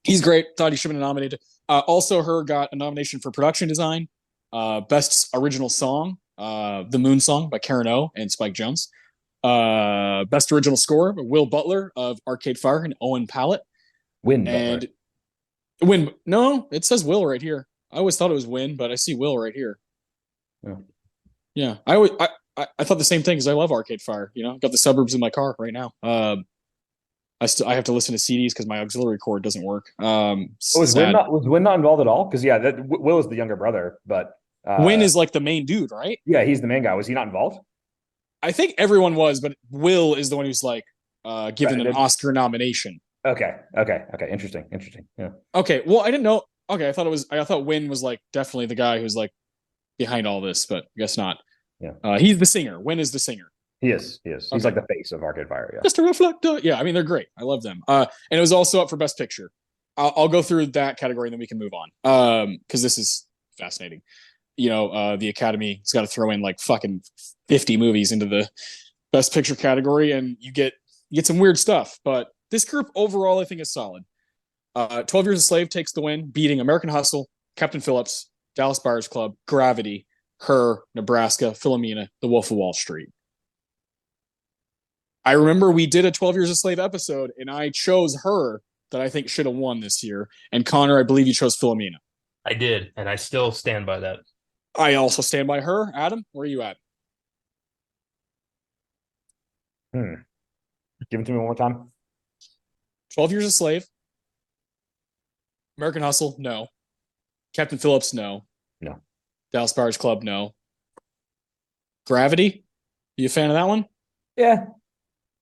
[SPEAKER 1] he's great. Thought he should have been nominated. Also, Her got a nomination for production design, best original song, "The Moon Song" by Karen O and Spike Jonze. Best original score, Will Butler of Arcade Fire and Owen Pallett.
[SPEAKER 2] Butler.
[SPEAKER 1] No, it says Will right here. I always thought it was Win, but I see Will right here. Yeah. I thought the same thing because I love Arcade Fire. You know, got the Suburbs in my car right now. I have to listen to CDs because my auxiliary cord doesn't work.
[SPEAKER 2] Was Win not involved at all? Because Will is the younger brother, but
[SPEAKER 1] Win is like the main dude, right?
[SPEAKER 2] Yeah, he's the main guy. Was he not involved?
[SPEAKER 1] I think everyone was, but Will is the one who's like given an Oscar nomination.
[SPEAKER 2] Okay. Interesting. Yeah.
[SPEAKER 1] Okay. Well, I didn't know. Okay, I thought Win was like definitely the guy who's like behind all this, but I guess not.
[SPEAKER 2] Yeah.
[SPEAKER 1] He's the singer. Win is the singer.
[SPEAKER 2] He is. He's like the face of Arcade Fire. Yeah.
[SPEAKER 1] Just to reflect. Yeah, I mean they're great. I love them. And it was also up for Best Picture. I'll go through that category and then we can move on. Because this is fascinating. You know, the Academy has got to throw in like fucking 50 movies into the Best Picture category, and you get some weird stuff. But this group overall, I think, is solid. 12 Years a Slave takes the win, beating American Hustle, Captain Phillips, Dallas Buyers Club, Gravity, Her, Nebraska, Philomena, The Wolf of Wall Street. I remember we did a 12 Years a Slave episode, and I chose Her that I think should have won this year. And Connor, I believe you chose Philomena.
[SPEAKER 3] I did, and I still stand by that.
[SPEAKER 1] I also stand by Her. Adam, where are you at?
[SPEAKER 2] Give it to me one more time.
[SPEAKER 1] 12 Years a Slave. American Hustle, no. Captain Phillips, no.
[SPEAKER 2] No. Dallas
[SPEAKER 1] Buyers Club, no. Gravity, you a fan of that one?
[SPEAKER 2] Yeah.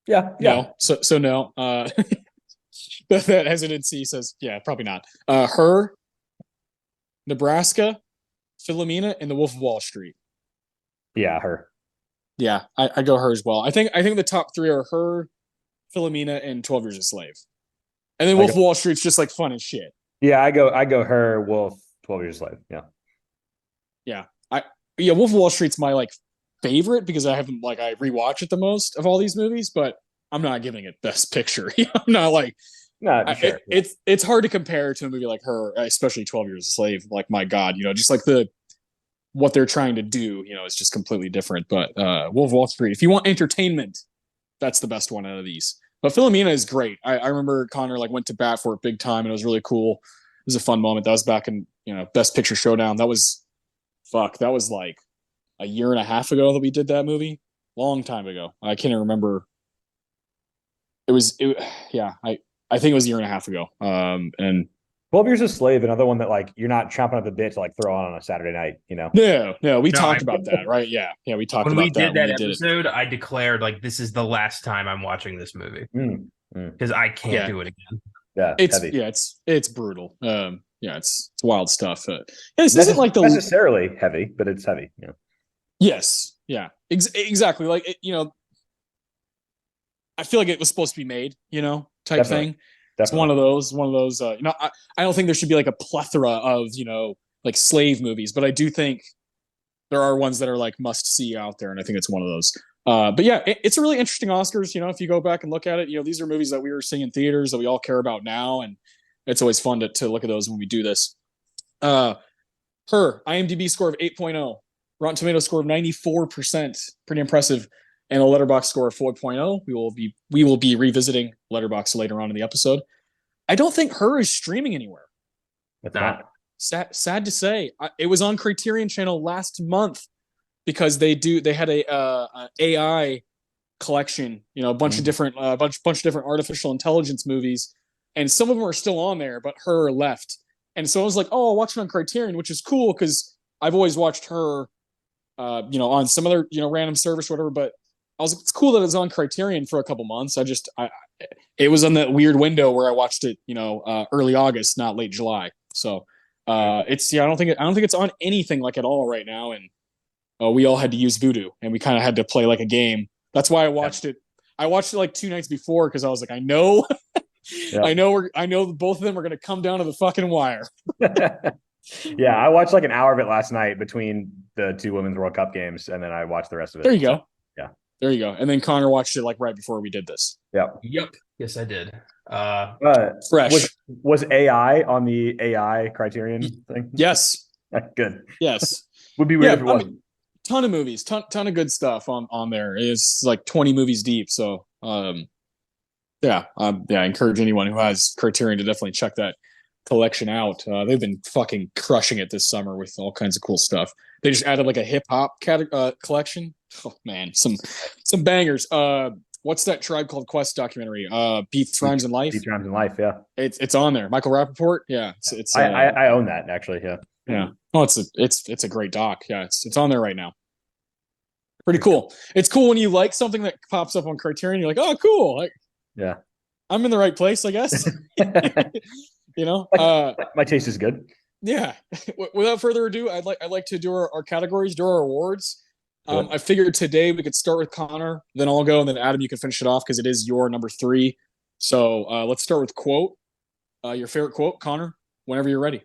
[SPEAKER 1] No. So no. That hesitancy says, yeah, probably not. Her, Nebraska, Philomena, and The Wolf of Wall Street.
[SPEAKER 2] Yeah, Her.
[SPEAKER 1] Yeah, I go Her as well. I think the top three are Her, Philomena, and 12 Years a Slave. And then Wolf of Wall Street's just like fun as shit.
[SPEAKER 2] Yeah, I go Her, Wolf, 12 Years a Slave. Yeah.
[SPEAKER 1] Wolf of Wall Street's my like favorite because I haven't like I rewatch it the most of all these movies, but I'm not giving it Best Picture. I'm not like
[SPEAKER 2] sure.
[SPEAKER 1] It's hard to compare to a movie like Her, especially 12 Years a Slave. Like my God, you know, just like what they're trying to do, you know, is just completely different. But Wolf of Wall Street, if you want entertainment, that's the best one out of these. But Philomena is great. I remember Connor like went to bat for it big time, and it was really cool. It was a fun moment. That was back in Best Picture Showdown. That was like a year and a half ago that we did that movie. Long time ago. I can't even remember. Yeah, I think it was a year and a half ago. And
[SPEAKER 2] 12 Years a Slave, another one that like you're not chomping at the bit to like throw on a Saturday night, you know?
[SPEAKER 1] no, we
[SPEAKER 3] No,
[SPEAKER 1] talked about that, right? Yeah, we talked
[SPEAKER 3] when we
[SPEAKER 1] about that
[SPEAKER 3] did
[SPEAKER 1] when
[SPEAKER 3] that
[SPEAKER 1] we did it.
[SPEAKER 3] episode, I declared like this is the last time I'm watching this movie because I can't
[SPEAKER 1] Yeah.
[SPEAKER 3] do it again.
[SPEAKER 2] Yeah, heavy.
[SPEAKER 1] It's brutal. Yeah, it's wild stuff. This
[SPEAKER 2] Not
[SPEAKER 1] isn't like the
[SPEAKER 2] necessarily heavy, but it's heavy. Yeah.
[SPEAKER 1] Yes, yeah, exactly. Like I feel like it was supposed to be made, type
[SPEAKER 2] Definitely.
[SPEAKER 1] thing. It's one of those. I don't think there should be like a plethora of like slave movies, but I do think there are ones that are like must see out there, and I think it's one of those. But yeah, it's a really interesting Oscars. If you go back and look at it, these are movies that we were seeing in theaters that we all care about now, and it's always fun to look at those when we do this. Her IMDb score of 8.0, Rotten Tomatoes score of 94%, pretty impressive, and a Letterboxd score of 4.0. We will be revisiting Letterboxd later on in the episode. I don't think Her is streaming anywhere.
[SPEAKER 2] It's not.
[SPEAKER 1] Sad to say. It was on Criterion Channel last month because they had a AI collection, a bunch of different bunch of different artificial intelligence movies, and some of them are still on there, but Her left. And so I was like, oh, I'll watch it on Criterion, which is cool because I've always watched Her on some other random service or whatever, but I was like, it's cool that it's on Criterion for a couple months. It was in that weird window where I watched it, early August, not late July. So I don't think it's on anything like at all right now. And we all had to use Voodoo, and we kind of had to play like a game. That's why I watched it. I watched it like 2 nights before because I was like, I know both of them are going to come down to the fucking wire.
[SPEAKER 2] Yeah, I watched like an hour of it last night between the 2 Women's World Cup games, and then I watched the rest of it.
[SPEAKER 1] There you go.
[SPEAKER 2] So, yeah.
[SPEAKER 1] There you go. And then Connor watched it like right before we did this.
[SPEAKER 2] Yep.
[SPEAKER 3] Yes, I did.
[SPEAKER 1] Fresh.
[SPEAKER 2] Was AI on the AI Criterion thing?
[SPEAKER 1] Yes.
[SPEAKER 2] Good.
[SPEAKER 1] Yes.
[SPEAKER 2] Would be weird if it wasn't.
[SPEAKER 1] Ton of movies, ton of good stuff on there. It's like 20 movies deep. So I encourage anyone who has Criterion to definitely check that collection out. They've been fucking crushing it this summer with all kinds of cool stuff. They just added like a hip hop collection. Oh man, some bangers. What's that Tribe Called Quest documentary? Beats, Rhymes, and Life.
[SPEAKER 2] Beats, Rhymes, and Life. Yeah,
[SPEAKER 1] it's on there. Michael Rappaport. Yeah, it's.
[SPEAKER 2] I own that actually. Yeah.
[SPEAKER 1] Yeah. Oh, it's a great doc. Yeah, it's on there right now. Pretty cool. It's cool when you like something that pops up on Criterion. You're like, oh, cool. Like,
[SPEAKER 2] yeah,
[SPEAKER 1] I'm in the right place, I guess.
[SPEAKER 2] My taste is good.
[SPEAKER 1] Yeah. Without further ado, I'd like to do our categories, do our awards. I figured today we could start with Connor, then I'll go, and then Adam, you can finish it off because it is your number 3. So let's start with quote. Your favorite quote, Connor, whenever you're ready.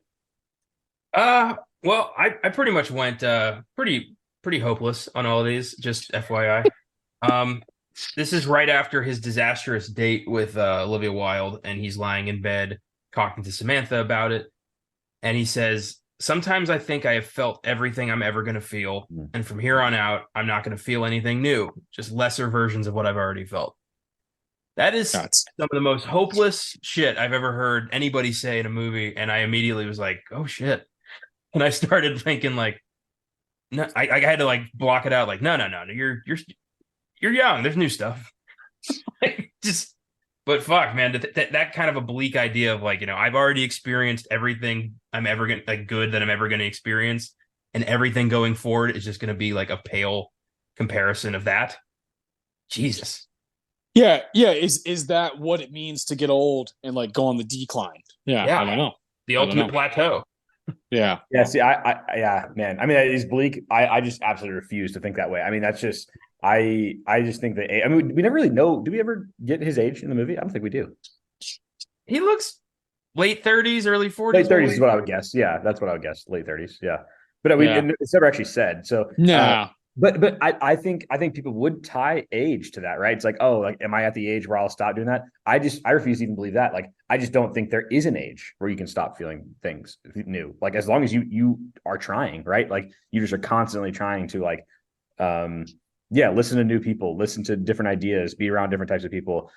[SPEAKER 3] Well, I pretty much went pretty hopeless on all of these, just FYI. This is right after his disastrous date with Olivia Wilde, and he's lying in bed talking to Samantha about it. And he says, "Sometimes I think I have felt everything I'm ever going to feel. And from here on out, I'm not going to feel anything new, just lesser versions of what I've already felt." That is some of the most hopeless shit I've ever heard anybody say in a movie. And I immediately was like, oh shit. And I started thinking like, no, I had to like block it out. Like, no, you're young. There's new stuff. But fuck, man, that kind of a bleak idea of like, I've already experienced everything I'm ever going to good that I'm ever going to experience. And everything going forward is just going to be like a pale comparison of that. Jesus.
[SPEAKER 1] Yeah. Is that what it means to get old and like go on the decline? Yeah. I don't know.
[SPEAKER 3] The ultimate plateau.
[SPEAKER 1] Yeah.
[SPEAKER 2] See, yeah, man. I mean, it is bleak. I just absolutely refuse to think that way. I mean, that's just, I just think that, I mean, we never really know. Do we ever get his age in the movie? I don't think we do.
[SPEAKER 3] He looks late 30s, early 40s.
[SPEAKER 2] Late 30s is what I would guess. Yeah, that's what I would guess. Late 30s. Yeah. But it's never actually said. So,
[SPEAKER 1] nah.
[SPEAKER 2] But I think people would tie age to that, right? It's like, oh, like, am I at the age where I'll stop doing that? I refuse to even believe that. Like, I just don't think there is an age where you can stop feeling things new. Like, as long as you are trying, right? Like, you just are constantly trying to like, listen to new people, listen to different ideas, be around different types of people,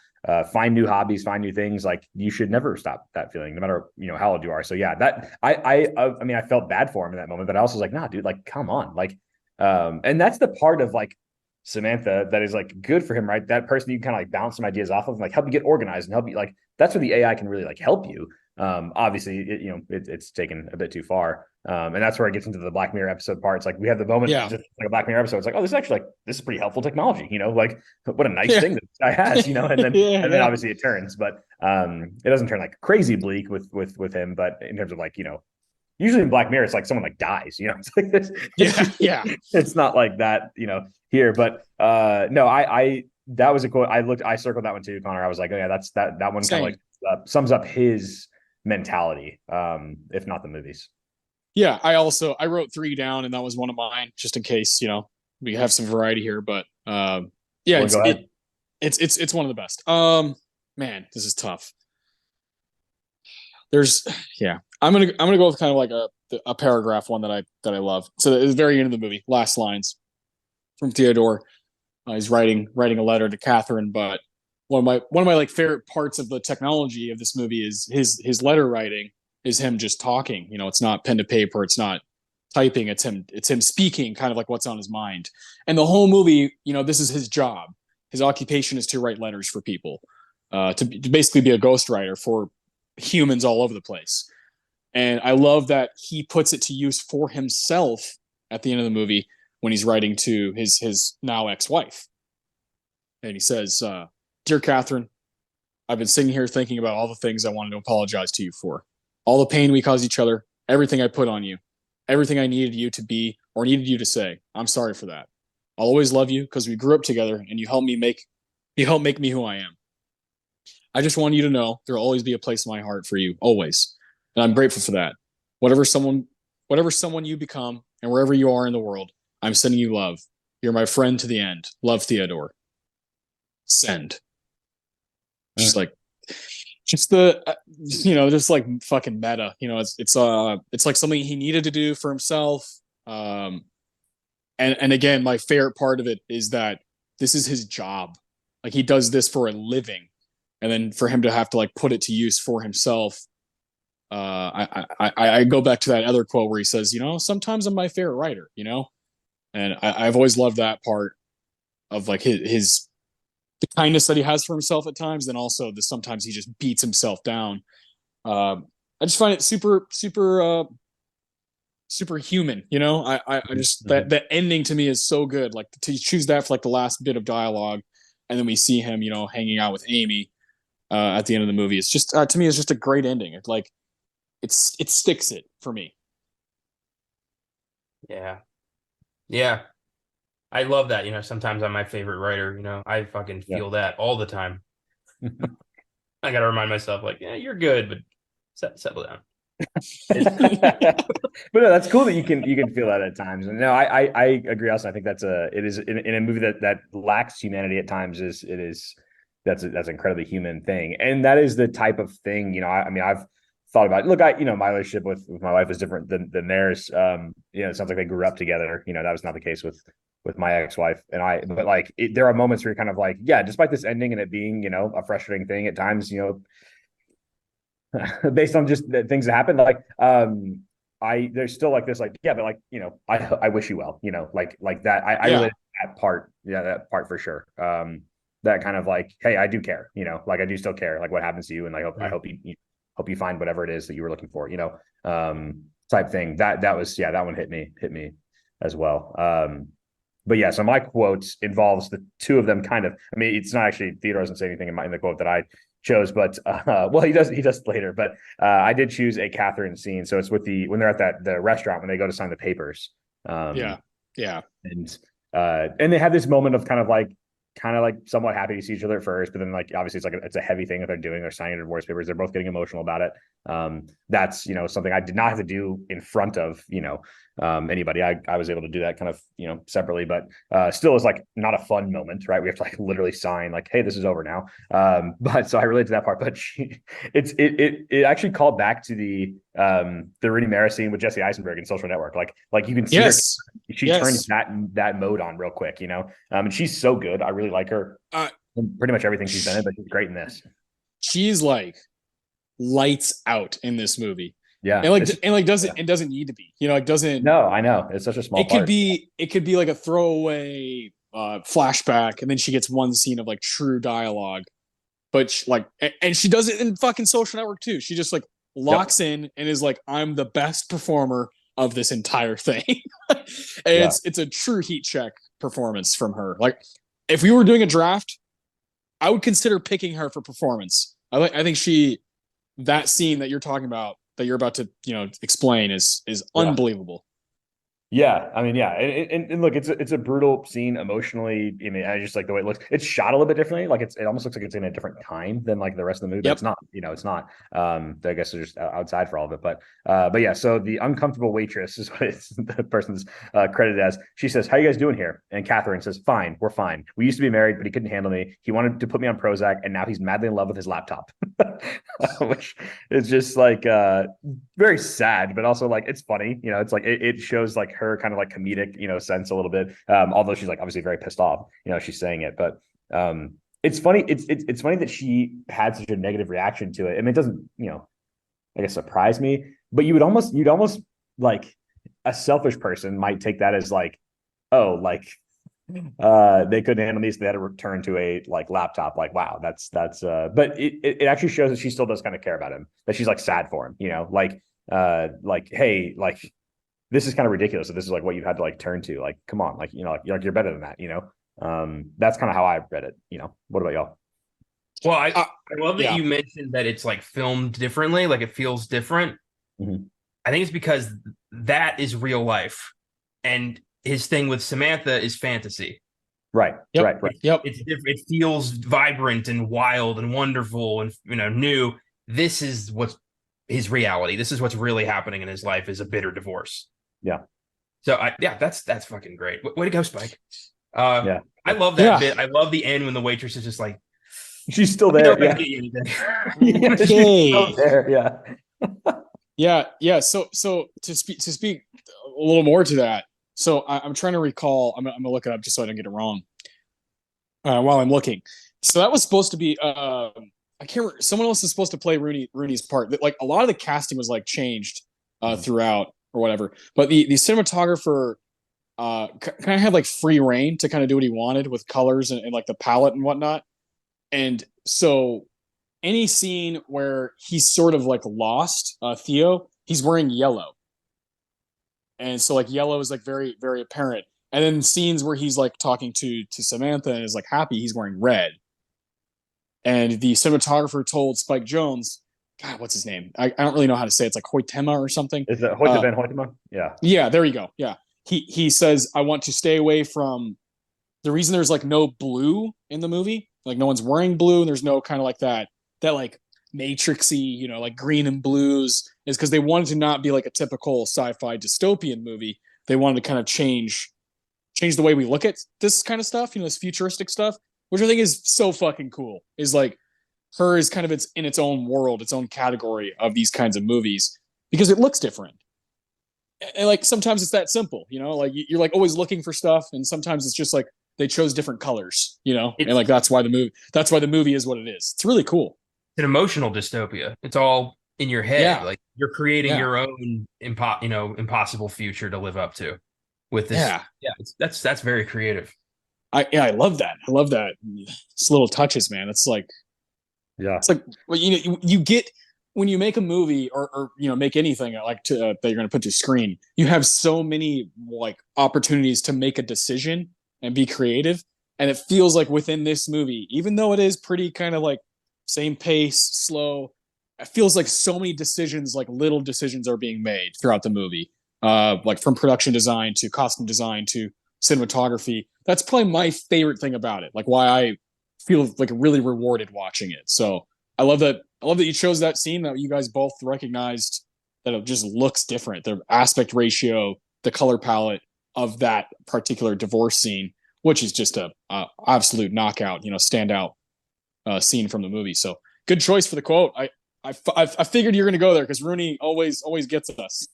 [SPEAKER 2] find new hobbies, find new things. Like, you should never stop that feeling, no matter how old you are. So yeah, that I mean, I felt bad for him in that moment, but I also was like, nah, dude, like, come on, like. And that's the part of like Samantha that is like good for him, right? That person you kind of like bounce some ideas off of and like help you get organized and help you like that's where the AI can really like help you. Obviously, it's taken a bit too far. And that's where it gets into the Black Mirror episode part. It's like we have the moment,
[SPEAKER 1] Yeah.
[SPEAKER 2] just like a Black Mirror episode. It's like, oh, this is actually like this is pretty helpful technology, like what a nice
[SPEAKER 1] Yeah.
[SPEAKER 2] thing that this guy has, and then
[SPEAKER 1] Yeah,
[SPEAKER 2] and then obviously it turns, but it doesn't turn like crazy bleak with him. But in terms of like, usually in Black Mirror, it's like someone like dies, it's like this.
[SPEAKER 1] Yeah.
[SPEAKER 2] It's not like that, here. But no, I that was a quote. I circled that one too, Connor. I was like, oh yeah, that's that one kind of like sums up his mentality, if not the movies.
[SPEAKER 1] Yeah, I wrote 3 down, and that was one of mine, just in case we have some variety here. But yeah, it's one of the best. Man, this is tough. I'm gonna go with kind of like a paragraph one that I love. So at the very end of the movie, last lines from Theodore. He's writing a letter to Catherine, but one of my like favorite parts of the technology of this movie is his letter writing is him just talking. It's not pen to paper, it's not typing, it's him speaking, kind of like what's on his mind. And the whole movie, this is his job. His occupation is to write letters for people, to basically be a ghostwriter for humans all over the place. And I love that he puts it to use for himself at the end of the movie when he's writing to his now ex-wife. And he says, Dear Catherine, I've been sitting here thinking about all the things I wanted to apologize to you for. All the pain we caused each other, everything I put on you, everything I needed you to be or needed you to say. I'm sorry for that. I'll always love you because we grew up together and you helped make me who I am. I just want you to know there'll always be a place in my heart for you, always. And I'm grateful for that. Whatever someone you become and wherever you are in the world, I'm sending you love. You're my friend to the end. Love, Theodore. Send. Just like just like fucking meta. It's like something he needed to do for himself. And again, my favorite part of it is that this is his job. Like he does this for a living, and then for him to have to like put it to use for himself. I go back to that other quote where he says, sometimes I'm my favorite writer, and I've always loved that part of like his the kindness that he has for himself at times, then also sometimes he just beats himself down. I just find it super human. I just that ending to me is so good. Like to choose that for like the last bit of dialogue, and then we see him, hanging out with Amy at the end of the movie. It's just to me, it's just a great ending. It's like it sticks it for me.
[SPEAKER 3] Yeah. I love that. Sometimes I'm my favorite writer. I fucking feel that all the time. I got to remind myself, like, yeah, you're good, but settle down.
[SPEAKER 2] But no, that's cool that you can feel that at times. And no, I agree. Also, I think it is in a movie that lacks humanity at times. That's an incredibly human thing, and that is the type of thing. I mean, I've thought about. Look, my relationship with my wife is different than theirs. It sounds like they grew up together. That was not the case with my ex-wife and I, but like there are moments where you're kind of like, yeah, despite this ending and it being, a frustrating thing at times, based on just the things that happen, like, there's still like this, like, yeah, but like, I wish you well, like that. I relate that part. Yeah. That part for sure. That kind of like, hey, I do care, like I do still care, like what happens to you. And I hope you find whatever it is that you were looking for, type thing that was, that one hit me as well. But yeah, so my quotes involves the two of them kind of. I mean, it's not actually Theodore doesn't say anything in the quote that I chose, but well, he does later. But I did choose a Catherine scene, so it's with when they're at the restaurant when they go to sign the papers.
[SPEAKER 1] Yeah,
[SPEAKER 2] and they have this moment of kind of like somewhat happy to see each other at first, but then like obviously it's a heavy thing that they're doing. They're signing divorce papers. They're both getting emotional about it. That's something I did not have to do in front of anybody. I was able to do that kind of separately, but still is like not a fun moment, right? We have to like literally sign like, hey, this is over now. But so I relate to that part. But it actually called back to the Rooney Mara scene with Jesse Eisenberg in Social Network. Like you can see she turns that mode on real quick, and she's so good. I really like her. Pretty much everything she's been in, but she's great in this.
[SPEAKER 1] She's like lights out in this movie.
[SPEAKER 2] Yeah.
[SPEAKER 1] Doesn't need to be, like doesn't.
[SPEAKER 2] No, I know. It's such a small part.
[SPEAKER 1] It could be like a throwaway flashback, and then she gets one scene of like true dialogue, but and she does it in fucking Social Network too. She just like locks in and is like, I'm the best performer of this entire thing. And it's a true heat check performance from her. Like, if we were doing a draft, I would consider picking her for performance. I think that scene that you're talking about, that you're about to explain, is unbelievable.
[SPEAKER 2] Yeah, I mean, yeah, and look, it's a brutal scene emotionally. I mean, I just like the way it looks. It's shot a little bit differently. Like it almost looks like it's in a different time than like the rest of the movie. But it's not. It's not. I guess they're just outside for all of it. But yeah. So the uncomfortable waitress is what the person's credited as. She says, "How you guys doing here?" And Catherine says, "Fine, we're fine. We used to be married, but he couldn't handle me. He wanted to put me on Prozac, and now he's madly in love with his laptop," which is just like very sad, but also like it's funny. It's like it shows like her kind of like comedic sense a little bit, although she's like obviously very pissed off she's saying it, but it's funny. It's funny that she had such a negative reaction to it. I mean, it doesn't I guess surprise me, but you'd almost like a selfish person might take that as like, oh, like they couldn't handle these, so they had to return to a like laptop. Like, wow, that's but it actually shows that she still does kind of care about him, that she's like sad for him, like hey, like this is kind of ridiculous. So this is like what you've had to like turn to. Like, come on, like you're better than that. That's kind of how I read it. What about y'all?
[SPEAKER 3] Well, I love that you mentioned that it's like filmed differently, like it feels different.
[SPEAKER 2] Mm-hmm.
[SPEAKER 3] I think it's because that is real life, and his thing with Samantha is fantasy.
[SPEAKER 2] Right.
[SPEAKER 1] Yep.
[SPEAKER 2] Right.
[SPEAKER 1] Yep.
[SPEAKER 3] It's different. It feels vibrant and wild and wonderful and new. This is what's his reality. This is what's really happening in his life, is a bitter divorce.
[SPEAKER 2] Yeah.
[SPEAKER 3] So that's fucking great. Way to go, Spike.
[SPEAKER 2] Yeah.
[SPEAKER 3] I love that bit. I love the end when the waitress is just like,
[SPEAKER 2] she's still there. Yeah.
[SPEAKER 3] She's
[SPEAKER 2] still there. Yeah.
[SPEAKER 1] Yeah. So to speak a little more to that. So I'm trying to recall. I'm gonna look it up just so I don't get it wrong. While I'm looking, so that was supposed to be. I can't remember. Someone else is supposed to play Rooney's part. Like a lot of the casting was like changed throughout or whatever. But the cinematographer kind of had like free reign to kind of do what he wanted with colors and like the palette and whatnot. And so any scene where he's sort of like lost, Theo, he's wearing yellow. And so like yellow is like very, very apparent. And then scenes where he's like talking to Samantha and is like happy, he's wearing red. And the cinematographer told Spike Jonze, God, what's his name? I don't really know how to say it. It's like Hoytema or something.
[SPEAKER 2] Is it Hoyte van Hoytema? Yeah.
[SPEAKER 1] Yeah, there you go. Yeah. He says, I want to stay away from the reason there's like no blue in the movie. Like no one's wearing blue and there's no kind of like that like matrixy, like green and blues, is because they wanted to not be like a typical sci-fi dystopian movie. They wanted to kind of change the way we look at this kind of stuff, this futuristic stuff, which I think is so fucking cool. Is like her is kind of in its own world, its own category of these kinds of movies because it looks different. And like sometimes it's that simple, like you're like always looking for stuff, and sometimes it's just like they chose different colors, and like that's why the movie is what it is. It's really cool.
[SPEAKER 3] An emotional dystopia. It's all in your head.
[SPEAKER 1] Yeah.
[SPEAKER 3] Like you're creating your own impossible future to live up to with this. Yeah, that's very creative.
[SPEAKER 1] I love that. I love that. It's little touches, man. It's like, it's like, well, you get when you make a movie or make anything like that you're going to put to screen, you have so many like opportunities to make a decision and be creative. And it feels like within this movie, even though it is pretty kind of like same pace, slow, it feels like so many decisions, like little decisions are being made throughout the movie. Like from production design to costume design to cinematography. That's probably my favorite thing about it. Like why I feel like really rewarded watching it. So I love that you chose that scene that you guys both recognized, that it just looks different. The aspect ratio, the color palette of that particular divorce scene, which is just a absolute knockout, standout scene from the movie. So good choice for the quote. I figured you're going to go there because Rooney always gets us.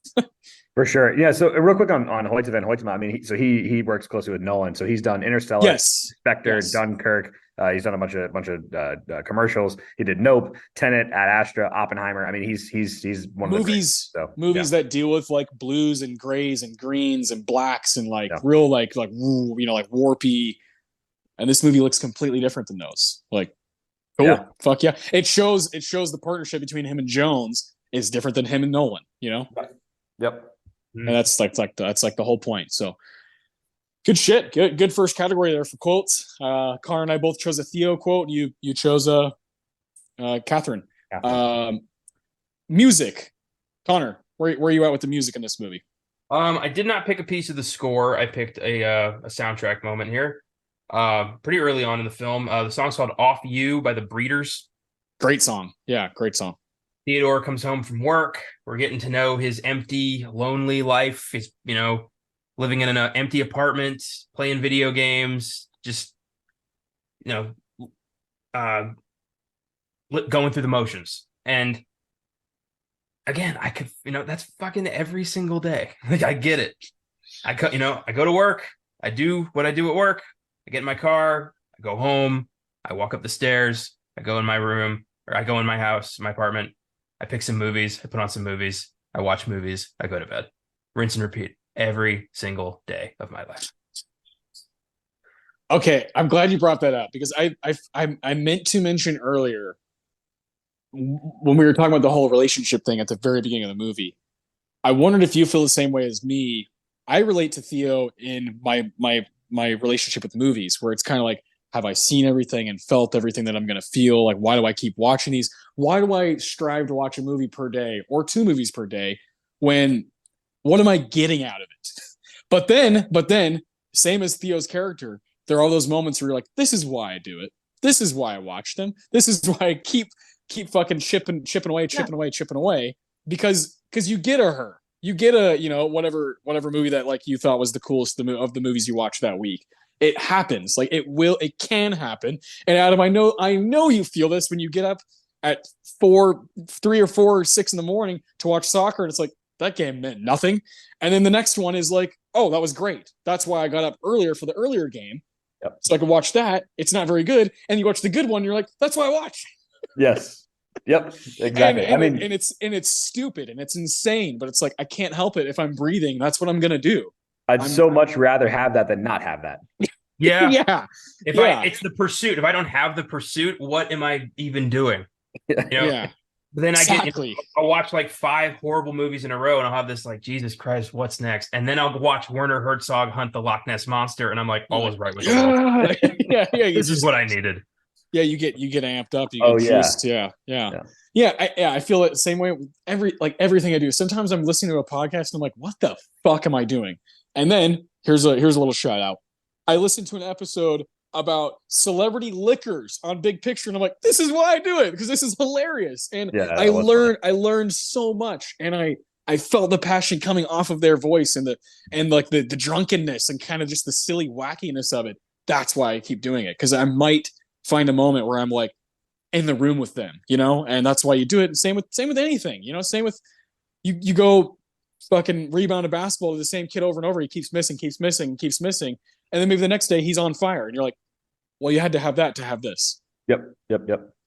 [SPEAKER 2] For sure. Yeah. So real quick on Hoyte van Hoytema. I mean, he works closely with Nolan. So he's done Interstellar,
[SPEAKER 1] Yes,
[SPEAKER 2] Spectre,
[SPEAKER 1] yes.
[SPEAKER 2] Dunkirk. He's done a bunch of commercials. He did Nope, Tenet, Ad Astra, Oppenheimer. I mean, he's one of the greats. So
[SPEAKER 1] Movies that deal with like blues and grays and greens and blacks and like
[SPEAKER 2] yeah.
[SPEAKER 1] real like like warpy. And this movie looks completely different than those. Like, cool,
[SPEAKER 2] Yeah.
[SPEAKER 1] fuck yeah! It shows the partnership between him and Jones is different than him and Nolan.
[SPEAKER 2] Yep.
[SPEAKER 1] And that's like the whole point. So good shit. Good first category there for quotes. Connor and I both chose a Theo quote. You chose a Catherine. Music. Connor, where are you at with the music in this movie?
[SPEAKER 3] I did not pick a piece of the score. I picked a soundtrack moment here. Pretty early on in the film. The song's called "Off You" by the Breeders.
[SPEAKER 1] Great song. Yeah, great song.
[SPEAKER 3] Theodore comes home from work. We're getting to know his empty, lonely life. He's, living in an empty apartment, playing video games, just, going through the motions. And again, I could, that's fucking every single day. Like, I get it. I go to work. I do what I do at work. I get in my car. I go home. I walk up the stairs. I go in my room, or I go in my house, my apartment. I pick some movies. I put on some movies. I watch movies. I go to bed. Rinse and repeat every single day of my life.
[SPEAKER 1] Okay, I'm glad you brought that up because I meant to mention earlier when we were talking about the whole relationship thing at the very beginning of the movie. I wondered if you feel the same way as me. I relate to Theo in my relationship with movies, where it's kind of like, have I seen everything and felt everything that I'm going to feel? Like, why do I keep watching these? Why do I strive to watch a movie per day or 2 movies per day when what am I getting out of it? But then, same as Theo's character, there are all those moments where you're like, this is why I do it. This is why I watch them. This is why I keep fucking chipping away because you get her. You get a, whatever movie that like you thought was the coolest of the movies you watched that week. It happens. Like it can happen. And Adam, I know you feel this when you get up at 3 or 4 or 6 in the morning to watch soccer, and it's like, that game meant nothing. And then the next one is like, oh, that was great. That's why I got up earlier for the earlier game.
[SPEAKER 2] Yep.
[SPEAKER 1] So I could watch that. It's not very good. And you watch the good one, you're like, that's why I watch.
[SPEAKER 2] Yes. Yep. Exactly.
[SPEAKER 1] And it's stupid and it's insane, but it's like, I can't help it. If I'm breathing, that's what I'm gonna do.
[SPEAKER 2] I'd so much rather have that than not have that.
[SPEAKER 3] Yeah.
[SPEAKER 1] Yeah.
[SPEAKER 3] It's the pursuit. If I don't have the pursuit, what am I even doing?
[SPEAKER 1] Yeah.
[SPEAKER 3] But then
[SPEAKER 1] exactly.
[SPEAKER 3] I'll watch like 5 horrible movies in a row, and I'll have this like, Jesus Christ, what's next? And then I'll watch Werner Herzog hunt the Loch Ness monster, and I'm like, all is right with the world.
[SPEAKER 1] Yeah.
[SPEAKER 3] This is what I needed.
[SPEAKER 1] Yeah, you get amped up. You get juiced. Yeah. I feel it the same way with everything I do. Sometimes I'm listening to a podcast and I'm like, what the fuck am I doing? And then here's a little shout out. I listened to an episode about celebrity liquors on Big Picture, and I'm like, this is why I do it, because this is hilarious. And I learned so much, and I felt the passion coming off of their voice and the drunkenness and kind of just the silly wackiness of it. That's why I keep doing it, because I might find a moment where I'm like in the room with them, and that's why you do it. Same with anything, same with you go fucking rebound a basketball to the same kid over and over. He keeps missing. And then maybe the next day he's on fire and you're like, well, you had to have that to have this.
[SPEAKER 2] Yep.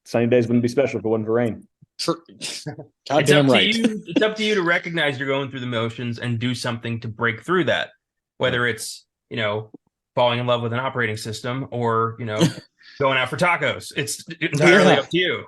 [SPEAKER 2] Sunny days wouldn't be special if it wasn't for rain.
[SPEAKER 1] Sure.
[SPEAKER 3] Goddamn right. It's up to you to recognize you're going through the motions and do something to break through that. Whether it's, falling in love with an operating system or, going out for tacos. It's entirely up to you.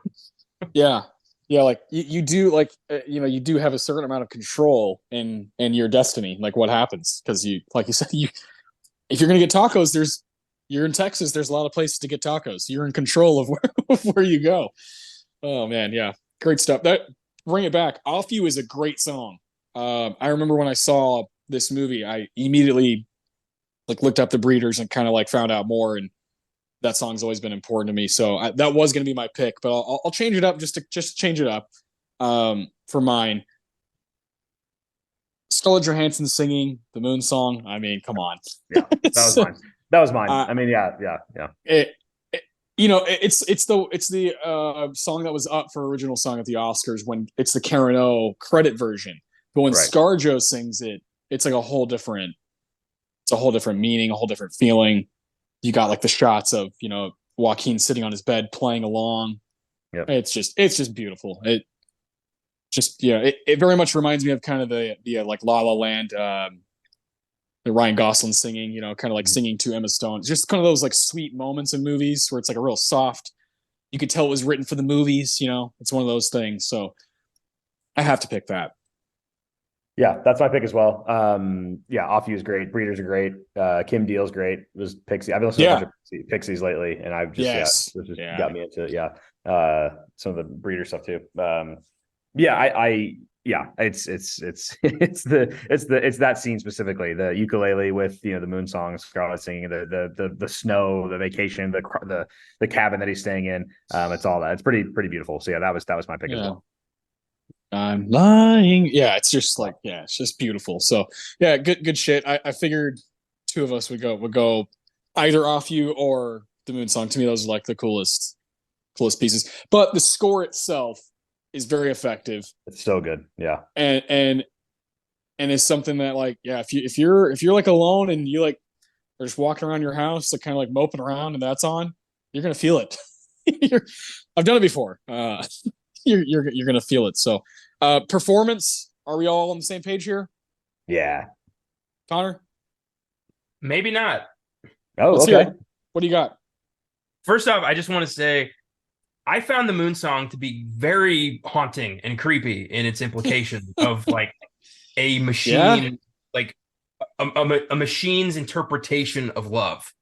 [SPEAKER 1] Yeah. Yeah, like you do, like you do have a certain amount of control in your destiny, like what happens, because you, like you said, if you're gonna get tacos, you're in Texas, there's a lot of places to get tacos. You're in control of where you go. Oh man, yeah, great stuff. That bring it back. Off You is a great song. I remember when I saw this movie, I immediately looked up the Breeders and kind of found out more, and that song's always been important to me. So that was going to be my pick, but I'll change it up just to change it up for mine. Scarlett Johansson singing the Moon Song. I mean, come on.
[SPEAKER 2] Yeah, that was mine. I mean, yeah.
[SPEAKER 1] It's the song that was up for original song at the Oscars when it's the Karen O credit version. But when
[SPEAKER 2] Right.
[SPEAKER 1] ScarJo sings it, it's like it's a whole different meaning, a whole different feeling. You got like the shots of, Joaquin sitting on his bed playing along.
[SPEAKER 2] Yep.
[SPEAKER 1] It's just beautiful. It very much reminds me of kind of the like La La Land, the Ryan Gosling singing, kind of like singing to Emma Stone. It's just kind of those like sweet moments in movies where it's like a real soft. You could tell it was written for the movies. It's one of those things. So I have to pick that.
[SPEAKER 2] Yeah, that's my pick as well. Yeah, Off You is great. Breeders are great. Kim Deal's great. It was Pixie. I've been listening to a bunch of Pixies lately, and I've just
[SPEAKER 1] Yes.
[SPEAKER 2] this just
[SPEAKER 1] Yeah.
[SPEAKER 2] got me into some of the Breeder stuff too. Yeah, it's that scene specifically, the ukulele with the Moon Song, Scarlet singing, the snow, the vacation, the cabin that he's staying in. It's all that. It's pretty beautiful. So yeah, that was my pick as well.
[SPEAKER 1] I'm lying. Yeah, it's just like, it's just beautiful. So yeah, good shit. I figured two of us would go either Off You or the Moon Song. To me, those are like the coolest pieces. But the score itself is very effective.
[SPEAKER 2] It's so good. Yeah.
[SPEAKER 1] And it's something that like, if you're like alone and you like are just walking around your house, like kind of like moping around and that's on, you're gonna feel it. I've done it before. You're gonna feel it. So performance, are we all on the same page here?
[SPEAKER 2] Yeah.
[SPEAKER 1] Connor?
[SPEAKER 3] Maybe not.
[SPEAKER 2] Oh,
[SPEAKER 1] Let's
[SPEAKER 2] okay.
[SPEAKER 1] hear it. What do you got?
[SPEAKER 3] First off, I just want to say I found the Moon Song to be very haunting and creepy in its implication of like a machine, like a machine's interpretation of love.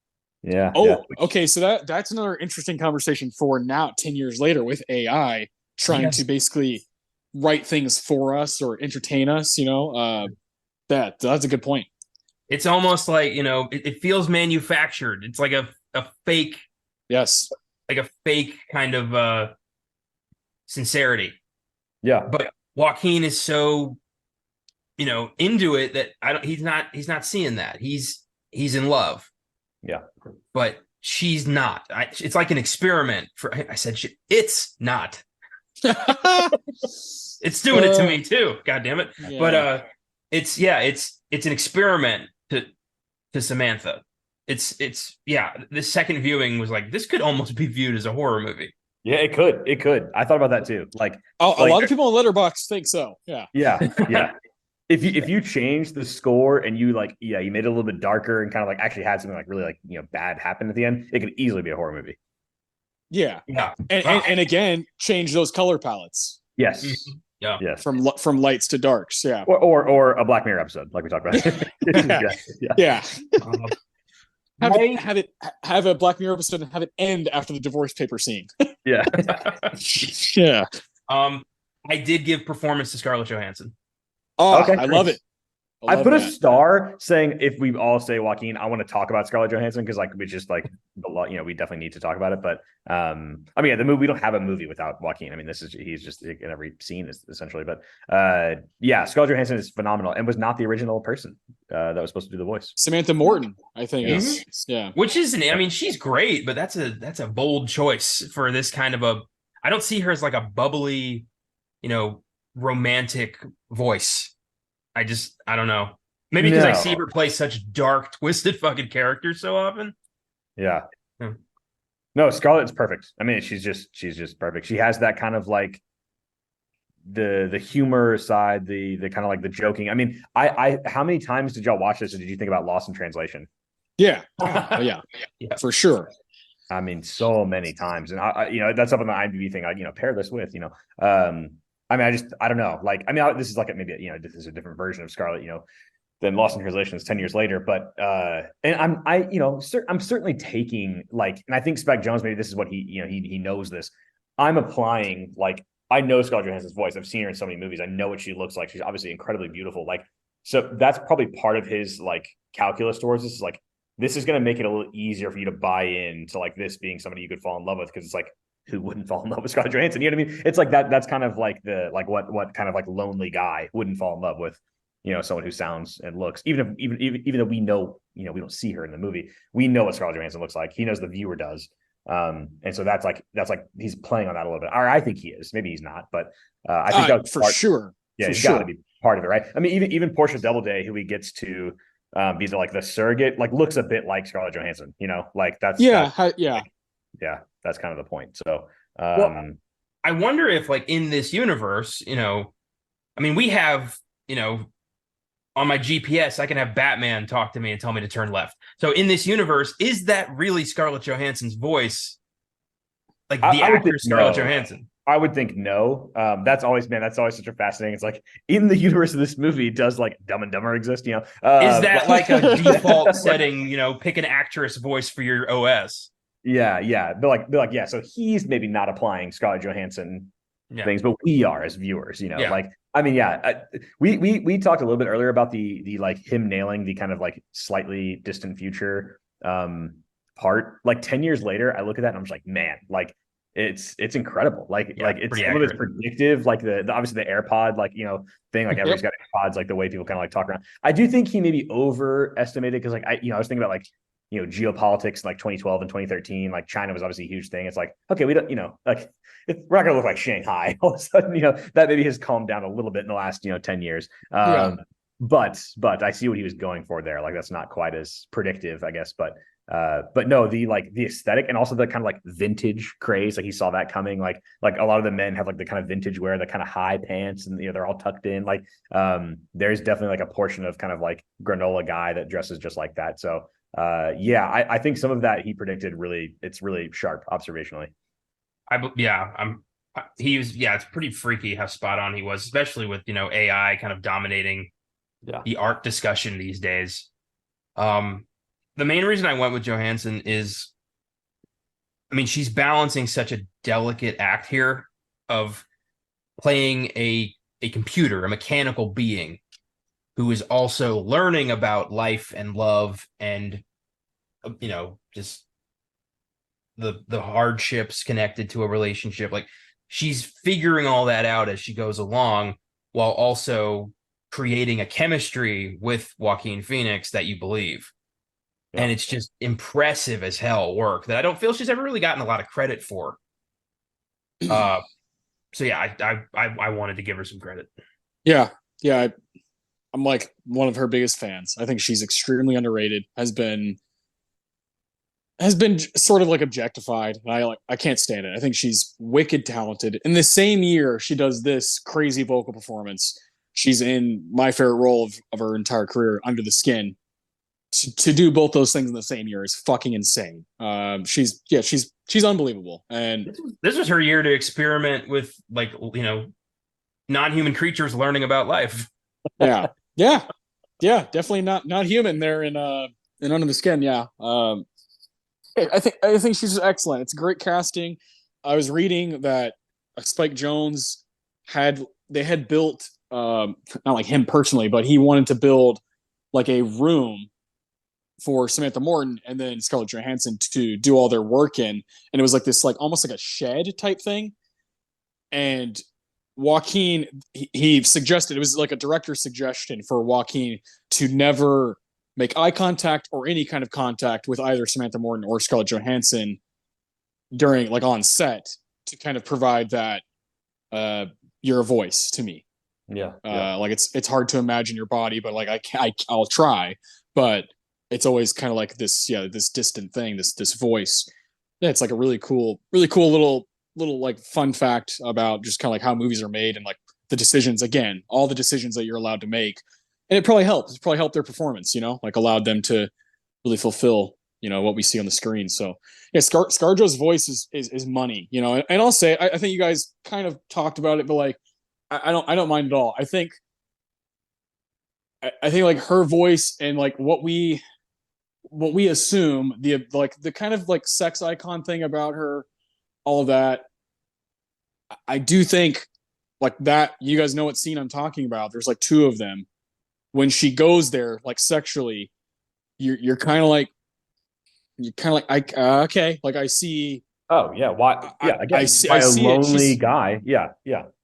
[SPEAKER 2] Yeah.
[SPEAKER 1] Oh,
[SPEAKER 2] yeah.
[SPEAKER 1] okay. So that's another interesting conversation for now, 10 years later, with AI trying to basically write things for us or entertain us. That's a good point.
[SPEAKER 3] It's almost like, it feels manufactured. It's like a fake.
[SPEAKER 1] Yes.
[SPEAKER 3] Like a fake kind of sincerity.
[SPEAKER 2] Yeah.
[SPEAKER 3] But Joaquin is so, into it that he's not seeing that. He's in love.
[SPEAKER 2] Yeah.
[SPEAKER 3] But she's not. It's like an experiment I said it's not. It's doing it to me too. God damn it.
[SPEAKER 1] Yeah.
[SPEAKER 3] But it's an experiment to Samantha. It's the second viewing was like, this could almost be viewed as a horror movie.
[SPEAKER 2] Yeah, it could. I thought about that too. Like
[SPEAKER 1] a lot of people on Letterboxd think so. Yeah.
[SPEAKER 2] Yeah. If you change the score and you made it a little bit darker and kind of like actually had something like really like bad happen at the end, it could easily be a horror movie.
[SPEAKER 1] Yeah.
[SPEAKER 3] Yeah.
[SPEAKER 1] And again, change those color palettes.
[SPEAKER 2] Yes.
[SPEAKER 3] Mm-hmm. Yeah.
[SPEAKER 2] Yes.
[SPEAKER 1] From lights to darks. Yeah.
[SPEAKER 2] Or a Black Mirror episode like we talked about.
[SPEAKER 1] Yeah. Have a Black Mirror episode and have it end after the divorce paper scene.
[SPEAKER 2] Yeah.
[SPEAKER 1] Yeah.
[SPEAKER 3] I did give performance to Scarlett Johansson.
[SPEAKER 1] Oh, okay. I love it.
[SPEAKER 2] I put a star saying if we all say Joaquin, I want to talk about Scarlett Johansson because we just like a lot, we definitely need to talk about it. But the movie, we don't have a movie without Joaquin. I mean, he's just in every scene essentially. But Scarlett Johansson is phenomenal and was not the original person that was supposed to do the voice.
[SPEAKER 1] Samantha Morton, I think. Yeah.
[SPEAKER 3] Which she's great, but that's a bold choice for this kind of I don't see her as like a bubbly, romantic voice. I don't know. Maybe because I see her play such dark, twisted fucking characters so often.
[SPEAKER 2] Yeah. No, Scarlett's perfect. I mean, she's just perfect. She has that kind of like the humor side, the kind of like the joking. I mean, I how many times did y'all watch this and did you think about Lost in Translation?
[SPEAKER 1] Yeah. Yeah, for sure.
[SPEAKER 2] I mean, so many times. And I that's up on the IMDb thing. I pair this with, I mean, I don't know. Like, I mean, this is like maybe this is a different version of Scarlett, than Lost in Translation is 10 years later. But and I'm certainly taking like, and I think Spec Jones, maybe this is what he knows this. I'm applying like, I know Scarlett Johansson's voice. I've seen her in so many movies. I know what she looks like. She's obviously incredibly beautiful. Like, so that's probably part of his like calculus towards this is like, this is going to make it a little easier for you to buy in to like this being somebody you could fall in love with. Because it's like, who wouldn't fall in love with Scarlett Johansson? You know what I mean? It's like that's kind of like what kind of like lonely guy wouldn't fall in love with, someone who sounds and looks, even though we know, we don't see her in the movie, we know what Scarlett Johansson looks like. He knows the viewer does. And so that's like he's playing on that a little bit. Or I think he is. Maybe he's not, but I think that's
[SPEAKER 1] for sure.
[SPEAKER 2] Yeah,
[SPEAKER 1] for
[SPEAKER 2] he's
[SPEAKER 1] sure.
[SPEAKER 2] got to be. part of it, right? I mean, even Portia Doubleday, who he gets to be the surrogate, like looks a bit like Scarlett Johansson, like that's
[SPEAKER 1] yeah.
[SPEAKER 2] yeah, that's kind of the point. So
[SPEAKER 3] Well, I wonder if like in this universe, I mean, we have, on my GPS, I can have Batman talk to me and tell me to turn left. So in this universe, is that really Scarlett Johansson's voice? Like the
[SPEAKER 2] I would think
[SPEAKER 3] actor Scarlett
[SPEAKER 2] no.
[SPEAKER 3] Johansson?
[SPEAKER 2] I would think no. That's always such a fascinating. It's like in the universe of this movie, does like Dumb and Dumber exist?
[SPEAKER 3] Is that like a default
[SPEAKER 2] like,
[SPEAKER 3] setting? Pick an actress voice for your OS.
[SPEAKER 2] yeah. They're like, yeah. So he's maybe not applying Scarlett Johansson things, but we are as viewers.
[SPEAKER 3] Yeah.
[SPEAKER 2] Like I mean, yeah. We talked a little bit earlier about the like him nailing the kind of like slightly distant future part. Like 10 years later, I look at that and I'm just like, man, like it's incredible. Like it's some of it's predictive, like the obviously the AirPod thing, like everybody's got AirPods, like the way people kind of like talk around. I do think he maybe overestimated because like I was thinking about like geopolitics in like 2012 and 2013. Like China was obviously a huge thing. It's like, okay, we don't like we're not gonna look like Shanghai all of a sudden. That maybe has calmed down a little bit in the last 10 years. But I see what he was going for there. Like that's not quite as predictive, I guess, but no, the aesthetic and also the kind of like vintage craze, like he saw that coming. Like a lot of the men have like the kind of vintage wear, the kind of high pants, and they're all tucked in. Like there's definitely like a portion of kind of like granola guy that dresses just like that. So I think some of that he predicted it's really sharp observationally.
[SPEAKER 3] It's pretty freaky how spot on he was, especially with AI kind of dominating the art discussion these days. The main reason I went with Johansson is, I mean, she's balancing such a delicate act here of playing a computer, a mechanical being who is also learning about life and love and just the hardships connected to a relationship. Like she's figuring all that out as she goes along, while also creating a chemistry with Joaquin Phoenix that you believe. Yeah. And it's just impressive as hell work that I don't feel she's ever really gotten a lot of credit for. So yeah, I wanted to give her some credit.
[SPEAKER 1] Yeah. I'm like one of her biggest fans. I think she's extremely underrated, has been sort of like objectified. And I can't stand it. I think she's wicked talented. In the same year she does this crazy vocal performance, she's in my favorite role of her entire career, Under the Skin. To do both those things in the same year is fucking insane. She's unbelievable. And
[SPEAKER 3] this was her year to experiment with like non-human creatures learning about life.
[SPEAKER 1] Yeah, definitely not human there in Under the Skin. Yeah, I think she's just excellent. It's great casting. I was reading that Spike Jonze had built not like him personally, but he wanted to build like a room for Samantha Morton and then Scarlett Johansson to do all their work in, and it was like this like almost like a shed type thing. And Joaquin, he suggested, it was like a director's suggestion for Joaquin to never make eye contact or any kind of contact with either Samantha Morton or Scarlett Johansson during like on set, to kind of provide that you're a voice to me. Like it's hard to imagine your body, but like I'll try, but it's always kind of like this distant thing, this voice. Yeah, it's like a really cool little like fun fact about just kind of like how movies are made and like the decisions, again, all the decisions that you're allowed to make. And it probably helped their performance, like allowed them to really fulfill, what we see on the screen. So yeah, ScarJo's voice is money, and I'll say, I think you guys kind of talked about it, but like, I don't mind at all. I think like her voice and like what we assume the kind of like sex icon thing about her, all of that. I do think like that, you guys know what scene I'm talking about. There's like two of them. When she goes there, like sexually, you're kind of like, okay, like I see.
[SPEAKER 2] Oh yeah, why? Yeah, again, I see a lonely guy. Yeah.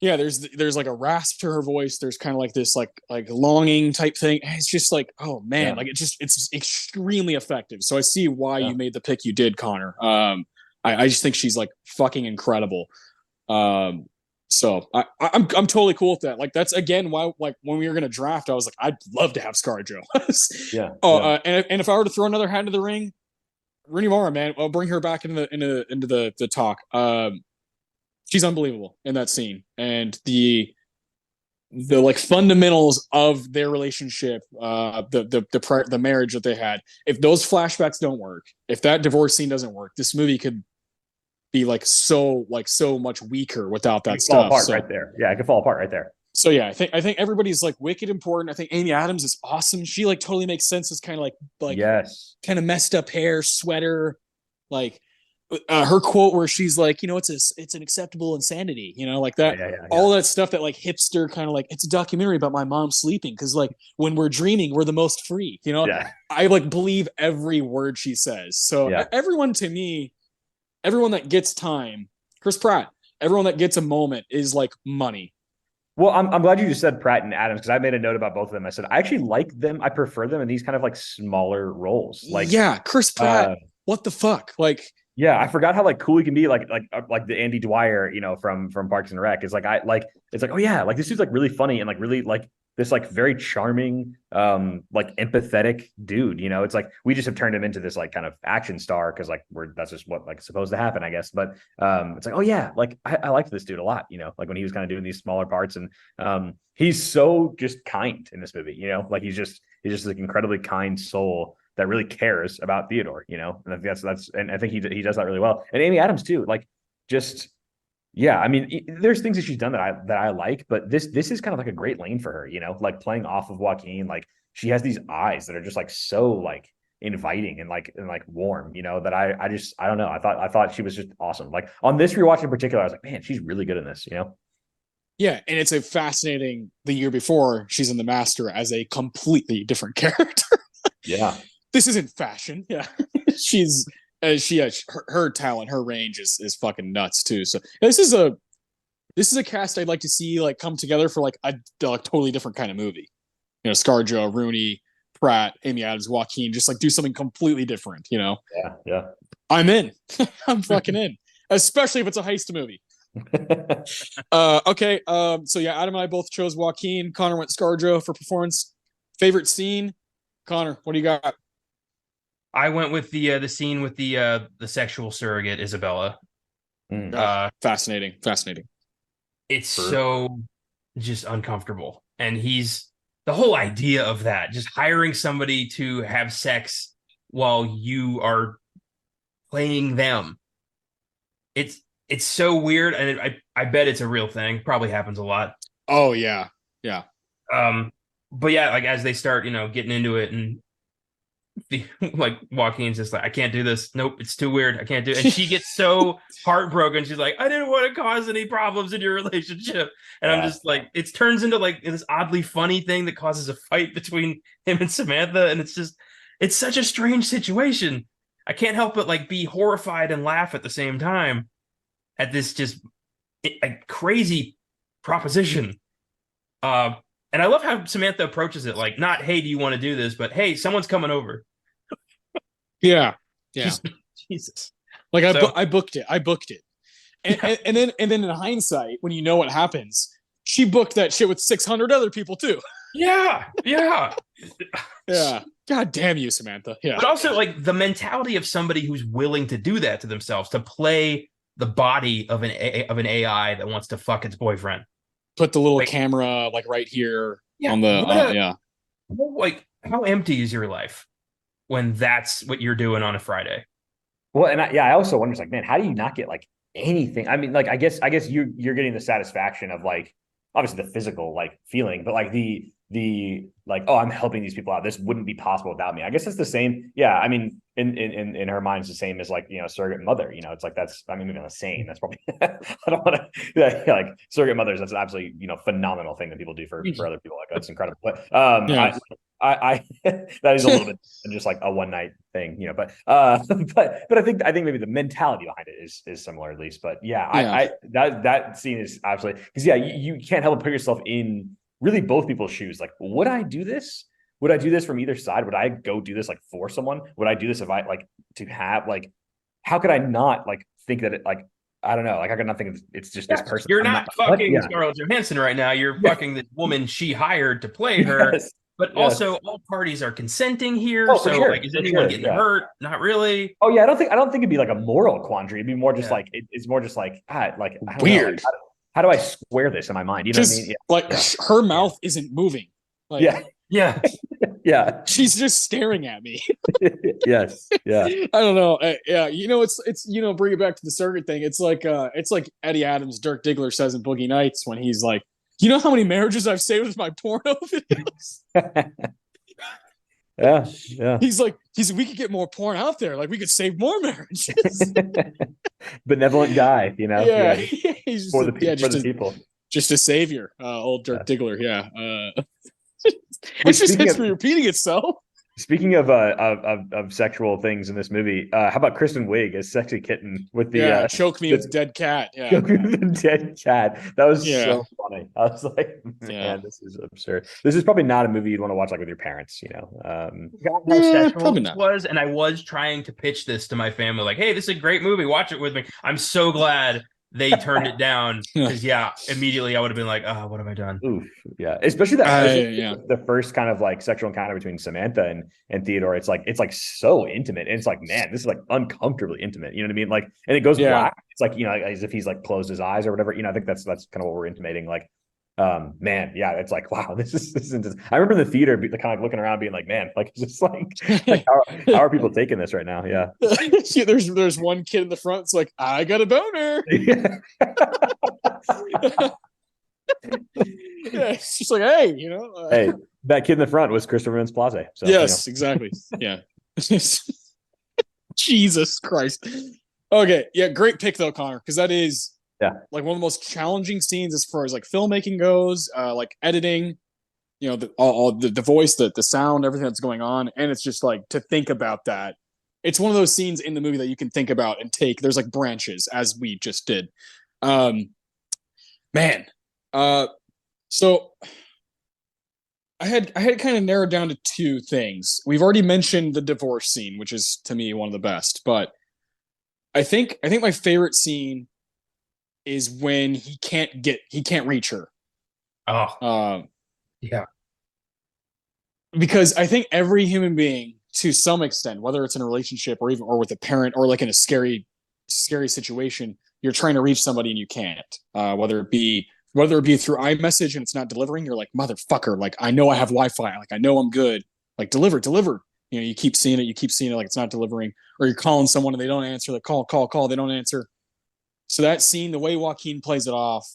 [SPEAKER 1] There's like a rasp to her voice. There's kind of like this like longing type thing. It's just like, oh man, like it's extremely effective. So I see why you made the pick you did, Connor. I just think she's like fucking incredible. So I'm totally cool with that. Like that's again why like when we were gonna draft, I was like, I'd love to have ScarJo.
[SPEAKER 2] Yeah.
[SPEAKER 1] Oh,
[SPEAKER 2] Yeah.
[SPEAKER 1] and if I were to throw another hat into the ring, Rooney Mara, man, I'll bring her back into the talk. She's unbelievable in that scene, and the like fundamentals of their relationship, the marriage that they had. If those flashbacks don't work, if that divorce scene doesn't work, this movie could be like so much weaker without
[SPEAKER 2] It
[SPEAKER 1] that
[SPEAKER 2] could fall
[SPEAKER 1] stuff.
[SPEAKER 2] apart
[SPEAKER 1] So
[SPEAKER 2] right there. Yeah, it could fall apart right there.
[SPEAKER 1] so yeah, I think everybody's like wicked important. I think Amy Adams is awesome. She like totally makes sense as kind of like
[SPEAKER 2] Yes.
[SPEAKER 1] kind of messed up hair, sweater, like her quote where she's like, it's an acceptable insanity, like
[SPEAKER 2] Yeah,
[SPEAKER 1] that,
[SPEAKER 2] yeah, yeah, yeah.
[SPEAKER 1] all that stuff that like hipster kind of like it's a documentary about my mom sleeping because like when we're dreaming, we're the most free.
[SPEAKER 2] Yeah.
[SPEAKER 1] I like believe every word she says. So
[SPEAKER 2] Yeah.
[SPEAKER 1] everyone to me, everyone that gets time, Chris Pratt, everyone that gets a moment is like money.
[SPEAKER 2] Well, I'm glad you just said Pratt and Adams because I made a note about both of them. I said I actually like them. I prefer them in these kind of like smaller roles. Like,
[SPEAKER 1] Yeah, Chris Pratt. What the fuck? Like,
[SPEAKER 2] yeah, I forgot how like cool he can be. Like the Andy Dwyer, from Parks and Rec. It's like it's like, oh yeah, like this dude's like really funny and like really like this like very charming, like empathetic dude. It's like we just have turned him into this like kind of action star because like that's just what like supposed to happen, I guess. But it's like, oh yeah, like I liked this dude a lot. Like when he was kind of doing these smaller parts and he's so just kind in this movie. Like he's just like incredibly kind soul that really cares about Theodore, and I think that's and I think he does that really well. And Amy Adams too, like just yeah, I mean, there's things that she's done that I like, but this is kind of like a great lane for her, like playing off of Joaquin, like she has these eyes that are just like so like inviting and like warm, that I don't know. I thought she was just awesome. Like on this rewatch in particular, I was like, man, she's really good in this.
[SPEAKER 1] yeah, and it's a fascinating. The year before, she's in The Master as a completely different character.
[SPEAKER 2] Yeah.
[SPEAKER 1] This isn't fashion. Yeah, she's her talent, her range is fucking nuts too. So this is a cast I'd like to see like come together for like a totally different kind of movie. ScarJo, Rooney, Pratt, Amy Adams, Joaquin, just like do something completely different.
[SPEAKER 2] Yeah. Yeah.
[SPEAKER 1] I'm in. I'm fucking in, especially if it's a heist movie. Okay. So yeah, Adam and I both chose Joaquin. Connor went ScarJo for performance. Favorite scene, Connor. What do you got?
[SPEAKER 3] I went with the scene with the sexual surrogate Isabella.
[SPEAKER 1] Fascinating.
[SPEAKER 3] It's so just uncomfortable, and he's the whole idea of that, just hiring somebody to have sex while you are playing them. It's so weird, and I bet it's a real thing. Probably happens a lot.
[SPEAKER 1] Oh yeah.
[SPEAKER 3] But yeah, like as they start, getting into it, and like Joaquin's just like, I can't do this. Nope, it's too weird. I can't do it. And she gets so heartbroken. She's like, I didn't want to cause any problems in your relationship. And I'm just like, it turns into like this oddly funny thing that causes a fight between him and Samantha. And it's such a strange situation. I can't help but like be horrified and laugh at the same time at this just a crazy proposition. And I love how Samantha approaches it, like not, hey, do you want to do this? But hey, someone's coming over.
[SPEAKER 1] Yeah.
[SPEAKER 3] Jesus.
[SPEAKER 1] Like I booked it. And then in hindsight, when you know what happens, she booked that shit with 600 other people too.
[SPEAKER 3] Yeah.
[SPEAKER 1] Yeah. God damn you, Samantha. Yeah.
[SPEAKER 3] But also like the mentality of somebody who's willing to do that to themselves, to play the body of an AI that wants to fuck its boyfriend.
[SPEAKER 1] Put the little camera like right here on the
[SPEAKER 3] like how empty is your life when that's what you're doing on a Friday?
[SPEAKER 2] Well, and I also wonder, like, man, how do you not get like anything? I mean, like, I guess you're getting the satisfaction of like obviously the physical like feeling, but like the like, oh, I'm helping these people out. This wouldn't be possible without me. I guess it's the same. Yeah, I mean, in her mind, it's the same as like surrogate mother. It's like that's, I mean, maybe not the same. That's probably I don't want to like surrogate mothers. That's an absolutely phenomenal thing that people do for other people. Like that's incredible. But I that is a little bit just like a one night thing, but I think maybe the mentality behind it is similar at least. But I that scene is absolutely, because you can't help but put yourself in really both people's shoes. Like, would I do this? Would I do this from either side? Would I go do this like for someone? Would I do this if I like to have like, how could I not like think that it like I don't know. Like I got nothing. It's just this person.
[SPEAKER 3] You're
[SPEAKER 2] I'm
[SPEAKER 3] not
[SPEAKER 2] what?
[SPEAKER 3] fucking
[SPEAKER 2] Yeah.
[SPEAKER 3] Scarlett Johansson right now. You're
[SPEAKER 2] Yeah.
[SPEAKER 3] fucking this woman she hired to play her.
[SPEAKER 2] Yes.
[SPEAKER 3] But
[SPEAKER 2] Yes.
[SPEAKER 3] also, all parties are consenting here.
[SPEAKER 2] Oh, for
[SPEAKER 3] So,
[SPEAKER 2] sure.
[SPEAKER 3] like, is
[SPEAKER 2] For
[SPEAKER 3] anyone
[SPEAKER 2] sure.
[SPEAKER 3] getting
[SPEAKER 2] Yeah.
[SPEAKER 3] hurt? Not really.
[SPEAKER 2] Oh yeah. I don't think it'd be like a moral quandary. It'd be more just
[SPEAKER 3] Yeah.
[SPEAKER 2] like it's more just like like I don't know. Like
[SPEAKER 1] Weird.
[SPEAKER 2] how do I square this in my mind? You know what I mean?
[SPEAKER 1] Just like
[SPEAKER 2] Yeah.
[SPEAKER 1] her mouth isn't moving. Like,
[SPEAKER 2] Yeah.
[SPEAKER 3] Yeah.
[SPEAKER 2] Yeah.
[SPEAKER 1] she's just staring at me.
[SPEAKER 2] Yes. Yeah.
[SPEAKER 1] I don't know. Yeah, it's bring it back to the circuit thing. It's like Eddie Adams, Dirk Diggler says in Boogie Nights when he's like, you know how many marriages I've saved with my porno videos?
[SPEAKER 2] Yeah. Yeah.
[SPEAKER 1] He's like, we could get more porn out there. Like we could save more marriages.
[SPEAKER 2] Benevolent guy, you know.
[SPEAKER 1] Yeah,
[SPEAKER 2] Yeah.
[SPEAKER 1] he's just
[SPEAKER 2] For the people.
[SPEAKER 1] just a savior. Old Dirk Diggler. Yeah.
[SPEAKER 2] Which,
[SPEAKER 1] It just
[SPEAKER 2] speaking
[SPEAKER 1] keeps
[SPEAKER 2] of-
[SPEAKER 1] repeating itself.
[SPEAKER 2] Speaking of sexual things in this movie, how about Kristen Wiig as sexy kitten with the
[SPEAKER 1] choke me with dead cat. Yeah.
[SPEAKER 2] the dead cat? That was
[SPEAKER 1] Yeah.
[SPEAKER 2] so funny. I was like, man,
[SPEAKER 1] Yeah.
[SPEAKER 2] this is absurd. This is probably not a movie you'd want to watch like with your parents, you know.
[SPEAKER 3] How sexual
[SPEAKER 1] probably
[SPEAKER 3] this
[SPEAKER 1] not.
[SPEAKER 3] was, and I was trying to pitch this to my family, like, "Hey, this is a great movie. Watch it with me." I'm so glad they turned it down because, immediately I would have been like, "Oh, what have I done?"
[SPEAKER 2] Oof, yeah. Especially the first kind of like sexual encounter between Samantha and Theodore. It's like so intimate, and it's like, man, this is like uncomfortably intimate. You know what I mean? Like, and it goes black. It's like, you know, as if he's like closed his eyes or whatever. You know, I think that's kind of what we're intimating. Like, man, yeah, it's like, wow, this is intense. I remember in the theater, kind of looking around, being like, man, like, it's just like how are people taking this right now? Yeah.
[SPEAKER 1] Yeah, there's one kid in the front. It's like, I got a boner. Yeah, it's just like, hey,
[SPEAKER 2] hey, that kid in the front was Christopher Mintz-Plasse. So,
[SPEAKER 1] yes, exactly. Yeah. Jesus Christ. Okay, yeah, great pick though, Connor, because that is like one of the most challenging scenes as far as like filmmaking goes, like editing, all the voice, the sound, everything that's going on, and it's just like to think about that. It's one of those scenes in the movie that you can think about and take. There's like branches, as we just did. Man, so I had kind of narrowed down to two things. We've already mentioned the divorce scene, which is to me one of the best, but I think my favorite scene is when he can't reach her.
[SPEAKER 3] Oh, yeah.
[SPEAKER 1] Because I think every human being, to some extent, whether it's in a relationship or with a parent or like in a scary situation, you're trying to reach somebody and you can't. Whether it be through iMessage and it's not delivering, you're like, motherfucker, like I know I have Wi-Fi, like I know I'm good, like deliver. You keep seeing it like it's not delivering, or you're calling someone and they don't answer, like call, they don't answer. So that scene, the way Joaquin plays it off,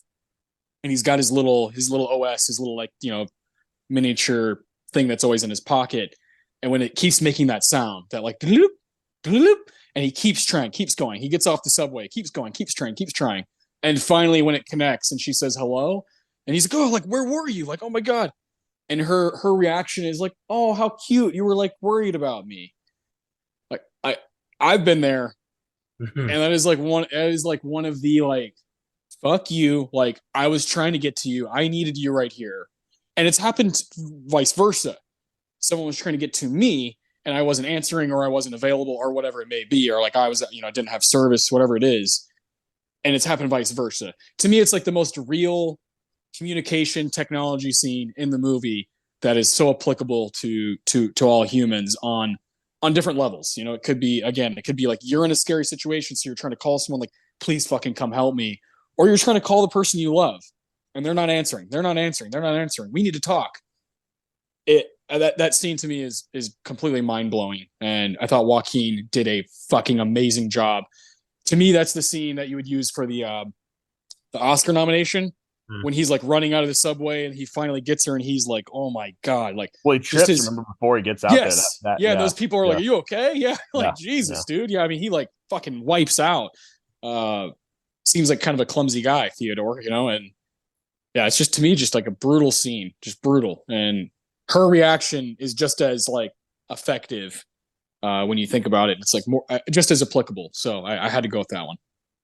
[SPEAKER 1] and he's got his little OS, his little like, miniature thing that's always in his pocket. And when it keeps making that sound, that like, and he keeps trying, keeps going. He gets off the subway, keeps going, keeps trying. And finally, when it connects and she says hello, and he's like, oh, like, where were you? Like, oh my God. And her reaction is like, oh, how cute. You were like worried about me. Like I've been there. And that is like one of the like, fuck you. Like I was trying to get to you. I needed you right here. And it's happened vice versa. Someone was trying to get to me and I wasn't answering, or I wasn't available, or whatever it may be, or like I was, didn't have service, whatever it is. And it's happened vice versa. To me, it's like the most real communication technology scene in the movie that is so applicable to all humans on different levels. It could be like you're in a scary situation, so you're trying to call someone like, please fucking come help me. Or you're trying to call the person you love and they're not answering. We need to talk. That scene to me is completely mind-blowing. And I thought Joaquin did a fucking amazing job. To me, that's the scene that you would use for the Oscar nomination, when he's like running out of the subway and he finally gets her and he's like, oh my God. Like,
[SPEAKER 2] well, he trips, remember, before he gets out there.
[SPEAKER 1] Yeah, those people are like, are you okay? Yeah. Like, Jesus, dude. Yeah. I mean, he like fucking wipes out. Seems like kind of a clumsy guy, Theodore, and yeah, it's just, to me, just like a brutal scene, just brutal. And her reaction is just as like effective when you think about it. It's like more just as applicable. So I had to go with that one.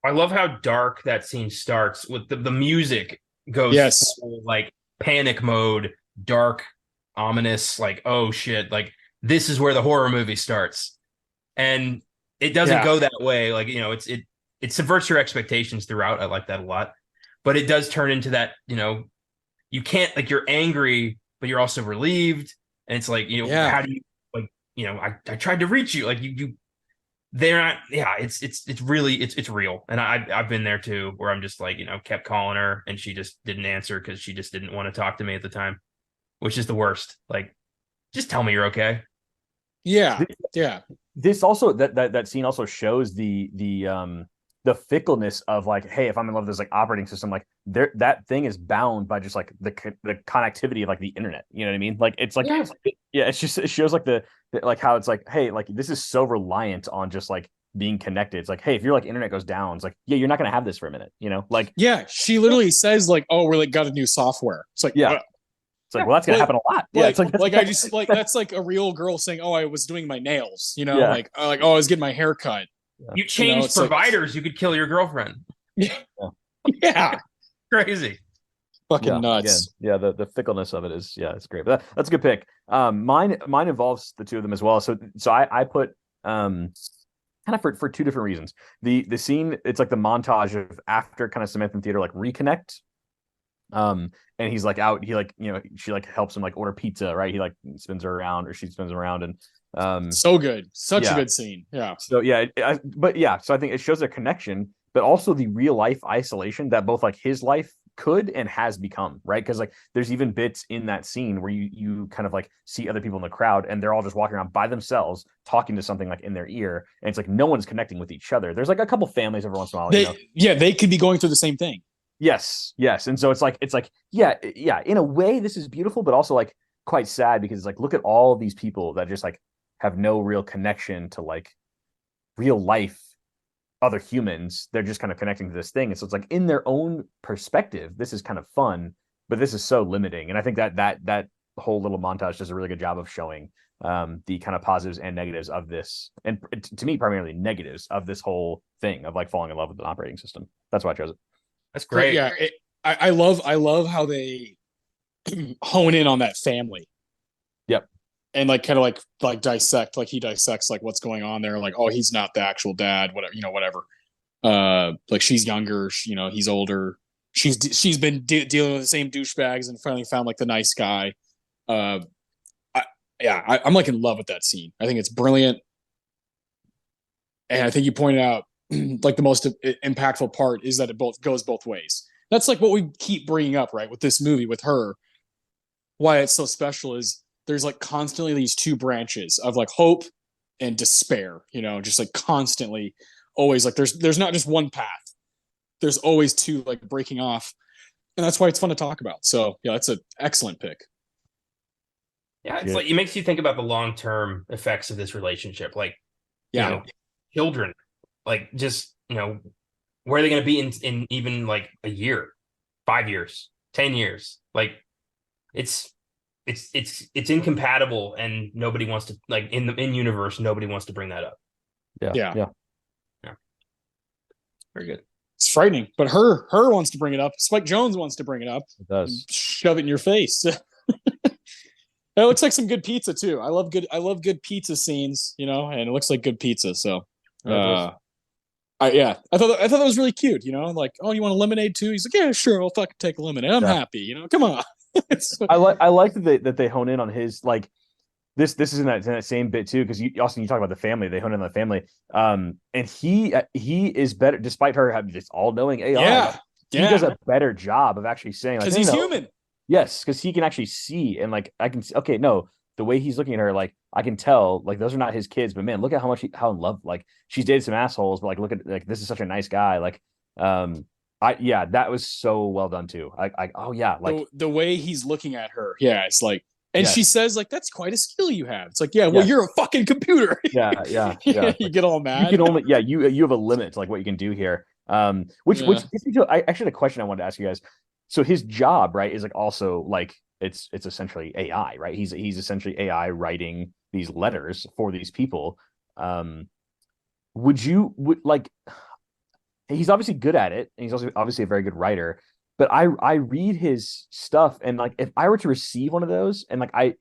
[SPEAKER 3] I love how dark that scene starts with the music goes full, like panic mode, dark, ominous, like, oh shit, like this is where the horror movie starts. And it doesn't go that way. Like, it subverts your expectations throughout. I like that a lot, but it does turn into that, you can't, like, you're angry, but you're also relieved. And it's like,
[SPEAKER 1] Yeah.
[SPEAKER 3] how do you, like, I tried to reach you. Like they're not, yeah, it's really, it's real. And I've been there too, where I'm just like, kept calling her and she just didn't answer because she just didn't want to talk to me at the time, which is the worst. Like, just tell me you're okay.
[SPEAKER 1] Yeah. Yeah.
[SPEAKER 2] This also that scene also shows the fickleness of like, hey, if I'm in love with this like operating system, like there that thing is bound by just like the connectivity of like the internet. You know what I mean? Like it's like yeah, it's just, it shows like the like how it's like, hey, like this is so reliant on just like being connected. It's like, hey, if your like internet goes down, it's like, yeah, you're not gonna have this for a minute, like
[SPEAKER 1] Yeah. She literally says like, "Oh, we're like got a new software." It's like,
[SPEAKER 2] yeah. It's like, well, that's gonna happen a lot. Yeah, it's
[SPEAKER 1] like I just like that's like a real girl saying, "Oh, I was doing my nails,"
[SPEAKER 2] yeah.
[SPEAKER 1] like oh, I was getting my hair cut.
[SPEAKER 3] You changed providers,
[SPEAKER 1] like,
[SPEAKER 3] you could kill your girlfriend.
[SPEAKER 1] Yeah, yeah,
[SPEAKER 3] Crazy.
[SPEAKER 1] fucking nuts.
[SPEAKER 2] Again, yeah, the fickleness of it is, yeah, it's great. But that's a good pick. Mine involves the two of them as well. So I put kind of for two different reasons. The scene, it's like the montage of after kind of Samantha and Theodore like reconnect. And he's like out, he like, she like helps him like order pizza, right? He like spins her around, or she spins him around, and
[SPEAKER 1] so good, such a good scene. Yeah.
[SPEAKER 2] So yeah, so I think it shows a connection, but also the real life isolation that both like his life could and has become, right? Because like there's even bits in that scene where you kind of like see other people in the crowd and they're all just walking around by themselves talking to something like in their ear, and it's like no one's connecting with each other. There's like a couple families every once in a while.
[SPEAKER 1] They could be going through the same thing.
[SPEAKER 2] Yes. And so it's like yeah, in a way this is beautiful, but also like quite sad, because it's like, look at all of these people that just like have no real connection to like real life other humans. They're just kind of connecting to this thing. And so it's like, in their own perspective, this is kind of fun, but this is so limiting. And I think that whole little montage does a really good job of showing the kind of positives and negatives of this, and to me primarily negatives of this whole thing of like falling in love with an operating system. That's why I chose it.
[SPEAKER 3] That's great.
[SPEAKER 1] Yeah, I love how they hone in on that family.
[SPEAKER 2] Yep.
[SPEAKER 1] And like kind of like dissect, like he dissects like what's going on there. Like, oh, he's not the actual dad, whatever. Like she's younger, he's older. She's been dealing with the same douchebags and finally found like the nice guy. I'm like in love with that scene. I think it's brilliant, and I think you pointed out like the most impactful part is that it goes both ways. That's like what we keep bringing up, right? With this movie, with her, why it's so special is there's like constantly these two branches of like hope and despair, just like constantly, always like there's not just one path. There's always two like breaking off, and that's why it's fun to talk about. So yeah, that's an excellent pick.
[SPEAKER 3] Yeah, it's like, it makes you think about the long-term effects of this relationship. Like, children, like just, where are they going to be in even like a year, 5 years, 10 years? Like it's incompatible, and nobody wants to, like, in universe, nobody wants to bring that up.
[SPEAKER 2] Yeah.
[SPEAKER 3] Very good.
[SPEAKER 1] It's frightening, but her wants to bring it up. Spike Jonze wants to bring it up.
[SPEAKER 2] It does.
[SPEAKER 1] Shove it in your face. It looks like some good pizza too. I love good pizza scenes, and it looks like good pizza. So, I thought that was really cute. Like, oh, you want a lemonade too? He's like, yeah, sure, I'll fucking take a lemonade. I'm happy. Come on.
[SPEAKER 2] I like that they hone in on his like this is in that same bit too, because you talk about the family. They hone in on the family. And he is better, despite her having this all-knowing AI.
[SPEAKER 1] Yeah,
[SPEAKER 2] he does a better job of actually saying, like,
[SPEAKER 1] because he's human.
[SPEAKER 2] Yes, because he can actually see, and like I can. Okay, no, the way he's looking at her, like I can tell, like those are not his kids, but man, look at how much how in love. Like she's dated some assholes, but like look at, like, this is such a nice guy. Like, that was so well done too. Like
[SPEAKER 1] the way he's looking at her. Yeah, it's like, and she says like, that's quite a skill you have. It's like, yeah, well, you're a fucking computer.
[SPEAKER 2] Yeah.
[SPEAKER 1] You get all mad.
[SPEAKER 2] You can only you have a limit to like what you can do here. Which gets me to, I actually had a question I wanted to ask you guys. So his job, right, is like also like it's essentially AI, right? He's essentially AI writing these letters for these people. Would like, he's obviously good at it, and he's also obviously a very good writer. But I read his stuff, and like if I were to receive one of those, and like I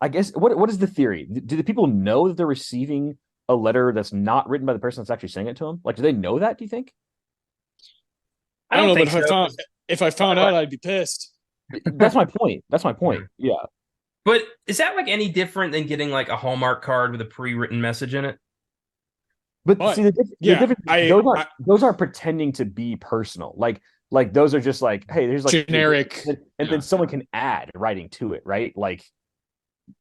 [SPEAKER 2] guess what is the theory? Do the people know that they're receiving a letter that's not written by the person that's actually saying it to him? Like, do they know that? Do you think?
[SPEAKER 1] I don't know, but
[SPEAKER 3] think so.
[SPEAKER 1] if I found out, I'd be pissed.
[SPEAKER 2] That's my point. That's my point. Yeah.
[SPEAKER 3] But is that like any different than getting like a Hallmark card with a pre-written message in it?
[SPEAKER 2] But see, the
[SPEAKER 1] yeah,
[SPEAKER 2] difference, those are pretending to be personal. Like those are just like, hey, there's like
[SPEAKER 1] generic,
[SPEAKER 2] and then someone can add writing to it, right? Like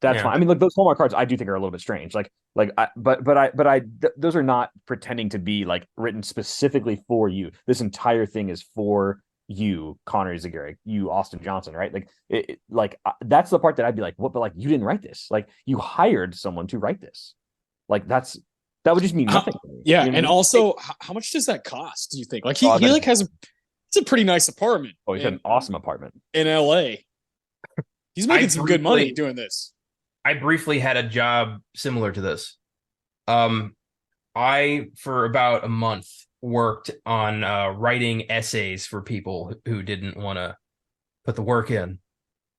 [SPEAKER 2] that's fine. I mean, like those Hallmark cards, I do think are a little bit strange. Those are not pretending to be like written specifically for you. This entire thing is for you, Connor Eyzaguirre, you, Austin Johnson, right? Like that's the part that I'd be like, what? But like, you didn't write this. Like, you hired someone to write this. Like that would just mean nothing.
[SPEAKER 1] Yeah, you know? And also, how much does that cost? Do you think? Like he like has it's a pretty nice apartment.
[SPEAKER 2] Oh, he's an awesome apartment
[SPEAKER 1] in LA. He's making some good money doing this.
[SPEAKER 3] I briefly had a job similar to this. I for about a month worked on writing essays for people who didn't want to put the work in.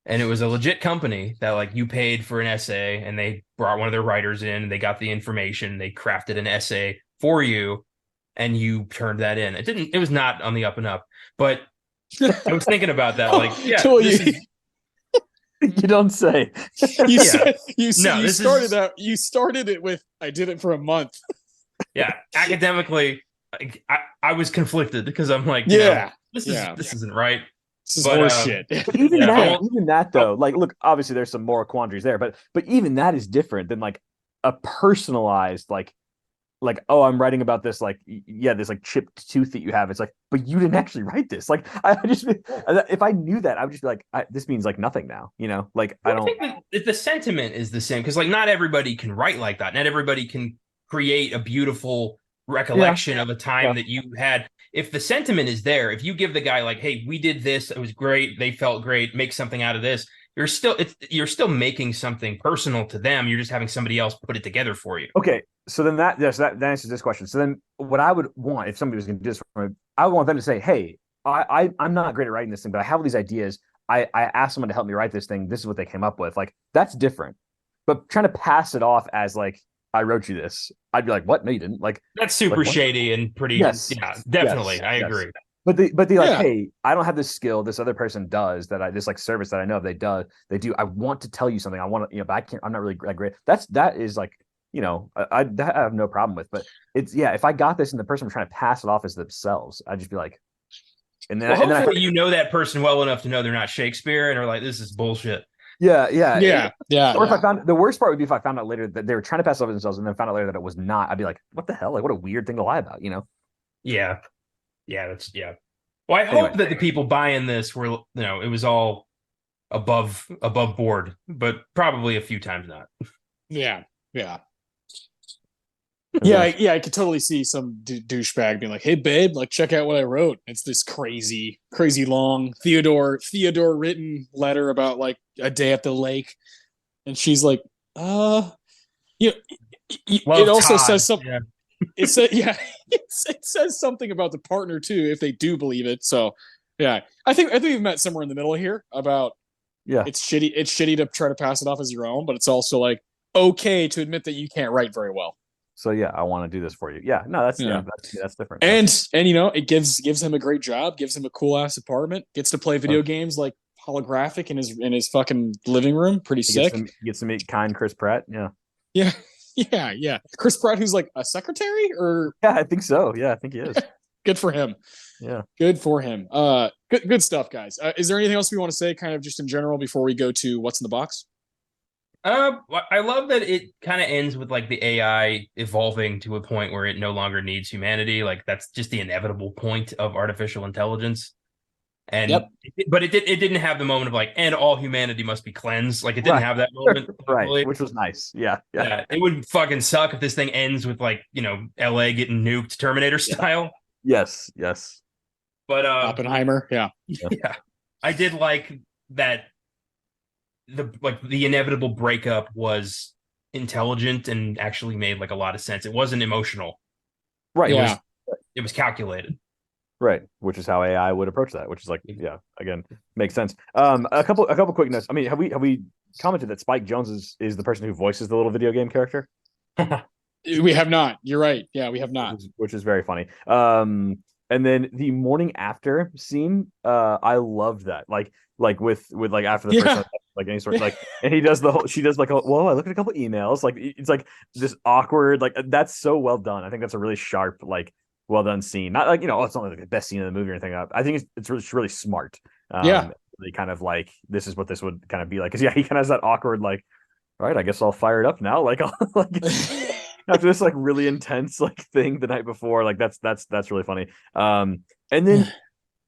[SPEAKER 3] And it was a legit company that like you paid for an essay and they brought one of their writers in and they got the information, they crafted an essay for you and you turned that in. It was not on the up and up, but I was thinking about that. Like, yeah,
[SPEAKER 2] you don't say.
[SPEAKER 1] You started it with, I did it for a month.
[SPEAKER 3] Yeah. Academically, I was conflicted because I'm like, this isn't right.
[SPEAKER 1] This is horseshit.
[SPEAKER 2] Even that though, like, look, obviously there's some moral quandaries there, but even that is different than like a personalized, like, oh, I'm writing about this, like, this like chipped tooth that you have. It's like, but you didn't actually write this. Like, if I knew that, I would just be like, this means like nothing now, you know? Like, I don't
[SPEAKER 3] think the sentiment is the same because like not everybody can write like that. Not everybody can create a beautiful recollection of a time that you had. If the sentiment is there, if you give the guy like, hey, we did this, it was great, they felt great, make something out of this, you're still making something personal to them. You're just having somebody else put it together for you.
[SPEAKER 2] Okay, so then that answers this question. So then what I would want if somebody was going to do this for me, I would want them to say, hey, I'm not great at writing this thing, but I have all these ideas. I asked someone to help me write this thing. This is what they came up with. Like, that's different. But trying to pass it off as like, I wrote you this, I'd be like, what? No, you didn't. Like,
[SPEAKER 3] that's super shady and pretty.
[SPEAKER 2] Yes.
[SPEAKER 3] Yeah, definitely. Yes. I agree.
[SPEAKER 2] But they like, hey, I don't have this skill. This other person does this like service that I know they do. I want to tell you something. I want to, but I can't. I'm not really that great. That is like, I have no problem with. But it's if I got this and the person was trying to pass it off as themselves, I'd just be like, and then
[SPEAKER 3] hopefully that person well enough to know they're not Shakespeare and are like, this is bullshit.
[SPEAKER 2] Yeah. Or if I found the worst part would be if I found out later that they were trying to pass it off themselves and then found out later that it was not. I'd be like, what the hell? Like, what a weird thing to lie about,
[SPEAKER 3] Yeah. Well, I hope that the people buying this were, it was all above board, but probably a few times not.
[SPEAKER 1] Yeah. I could totally see some douchebag being like, "Hey, babe, like, check out what I wrote." It's this crazy long Theodore written letter about like a day at the lake, and she's like, it also says something. Yeah. It says something about the partner too, if they do believe it. So, yeah, I think we've met somewhere in the middle here about it's shitty. It's shitty to try to pass it off as your own, but it's also like okay to admit that you can't write very well.
[SPEAKER 2] So I want to do this for you. Yeah, no, that's different.
[SPEAKER 1] And it gives him a great job, gives him a cool ass apartment, gets to play video games like holographic in his fucking living room. Pretty sick.
[SPEAKER 2] Gets to meet kind Chris Pratt.
[SPEAKER 1] Yeah. Chris Pratt, who's like a secretary, or
[SPEAKER 2] I think so. Yeah, I think he is.
[SPEAKER 1] Good for him.
[SPEAKER 2] Yeah,
[SPEAKER 1] good for him. Good stuff, guys. Is there anything else we want to say, kind of just in general, before we go to what's in the box?
[SPEAKER 3] I love that it kind of ends with like the AI evolving to a point where it no longer needs humanity. Like that's just the inevitable point of artificial intelligence. And but it didn't have the moment of like, and all humanity must be cleansed. Like it didn't have that moment,
[SPEAKER 2] right? Which was nice. Yeah.
[SPEAKER 3] It would fucking suck if this thing ends with like LA getting nuked Terminator style.
[SPEAKER 2] Yes.
[SPEAKER 3] But
[SPEAKER 1] Oppenheimer, yeah.
[SPEAKER 3] I did like that. The inevitable breakup was intelligent and actually made like a lot of sense. It wasn't emotional,
[SPEAKER 2] right?
[SPEAKER 1] Yeah,
[SPEAKER 3] it was calculated,
[SPEAKER 2] right? Which is how AI would approach that. Which is like, again, makes sense. A couple quick notes. I mean, have we commented that Spike Jonze is the person who voices the little video game character?
[SPEAKER 1] We have not. You're right. Yeah, we have not.
[SPEAKER 2] which is very funny. And then the morning after scene, I loved that. Like with like after the first
[SPEAKER 1] Yeah.
[SPEAKER 2] time, like any sort like, and he does the whole. She does like, whoa, I look at a couple emails. Like it's like this awkward. Like that's so well done. I think that's a really sharp, like well done scene. Not like it's not like the best scene in the movie or anything. I think it's really smart.
[SPEAKER 1] Yeah.
[SPEAKER 2] Really kind of like this is what this would kind of be like. Because yeah, he kind of has that awkward like, all right, I guess I'll fire it up now. Like, like after this like really intense like thing the night before, like that's really funny. And then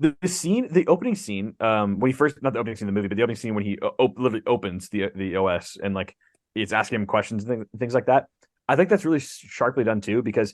[SPEAKER 2] the scene, the opening scene, when he first, not the opening scene of the movie, but the opening scene when he literally opens the OS and like it's asking him questions and things like that. I think that's really sharply done too, because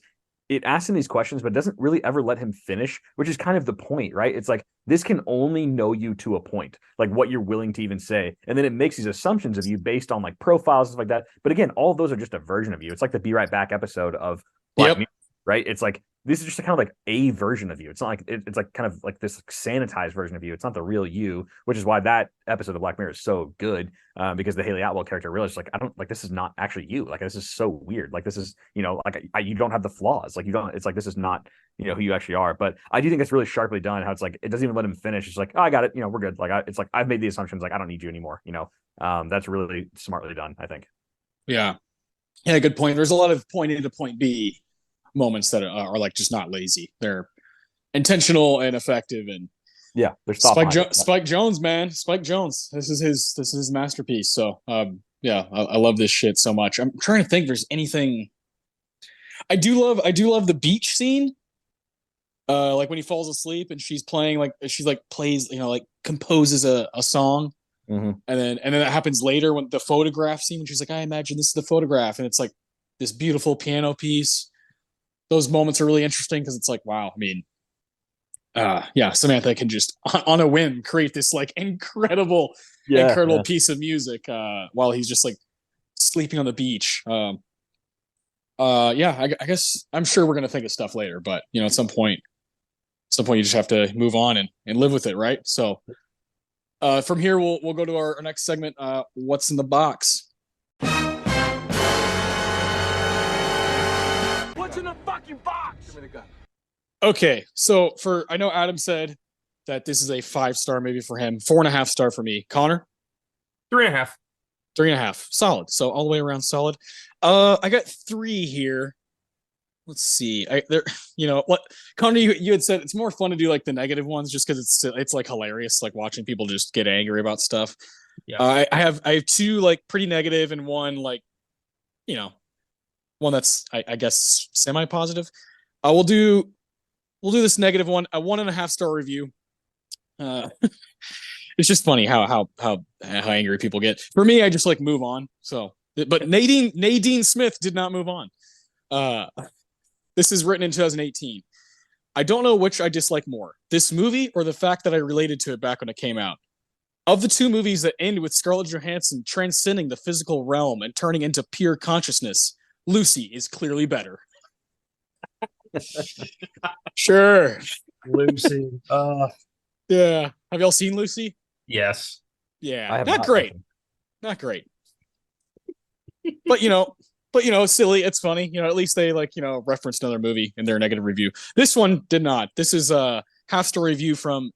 [SPEAKER 2] it asks him these questions, but doesn't really ever let him finish, which is kind of the point, right? It's like this can only know you to a point, like what you're willing to even say, and then it makes these assumptions of you based on like profiles and stuff like that. But again, all of those are just a version of you. It's like the Be Right Back episode of Black Mirror, right? It's like this is just kind of like a version of you. It's not like it's like kind of like this sanitized version of you. It's not the real you, which is why that episode of Black Mirror is so good, because the Haley Atwell character realized like I don't like this is not actually you. Like this is so weird. Like this is like you don't have the flaws. Like you don't. It's like this is not who you actually are. But I do think it's really sharply done. How it's like it doesn't even let him finish. It's like, oh, I got it. We're good. Like it's like I've made the assumptions. Like I don't need you anymore. That's really smartly done, I think.
[SPEAKER 1] Yeah. Yeah. Good point. There's a lot of point A to point B moments that are like just not lazy. They're intentional and effective. And
[SPEAKER 2] yeah, there's
[SPEAKER 1] Spike Jonze, man. Spike Jonze. This is his masterpiece. So yeah, I love this shit so much. I'm trying to think if there's anything. I do love the beach scene. Like when he falls asleep and she's playing, like she's like plays, like composes a song.
[SPEAKER 2] Mm-hmm.
[SPEAKER 1] And then that happens later when the photograph scene, when she's like, I imagine this is the photograph, and it's like this beautiful piano piece. Those moments are really interesting because it's like, wow, I mean, yeah, Samantha can just on a whim create this like incredible piece of music while he's just like sleeping on the beach. Yeah, I guess I'm sure we're gonna think of stuff later, but at some point you just have to move on and live with it, right? So from here we'll go to our next segment, what's in the box.
[SPEAKER 4] What's in the fucking box? Give me the gun.
[SPEAKER 1] Okay, so I know Adam said that this is a 5-star movie for him, 4.5 star for me. Connor?
[SPEAKER 3] 3.5.
[SPEAKER 1] 3.5. Solid. So all the way around solid. I got 3 here. Let's see. What Connor, you had said it's more fun to do like the negative ones just because it's like hilarious, like watching people just get angry about stuff.
[SPEAKER 3] Yeah.
[SPEAKER 1] I have 2 like pretty negative and 1 like, one that's I guess semi-positive. We'll do this negative one, a 1.5 star review. It's just funny how angry people get. For me, I just like move on. So, but Nadine Smith did not move on. This is written in 2018. I don't know which I dislike more, this movie or the fact that I related to it back when it came out. Of the 2 movies that end with Scarlett Johansson transcending the physical realm and turning into pure consciousness, Lucy is clearly better. Sure.
[SPEAKER 3] Lucy.
[SPEAKER 1] Yeah. Have y'all seen Lucy?
[SPEAKER 3] Yes.
[SPEAKER 1] Yeah. Not great. Not great. But silly. It's funny. At least they referenced another movie in their negative review. This one did not. This is a half-star review from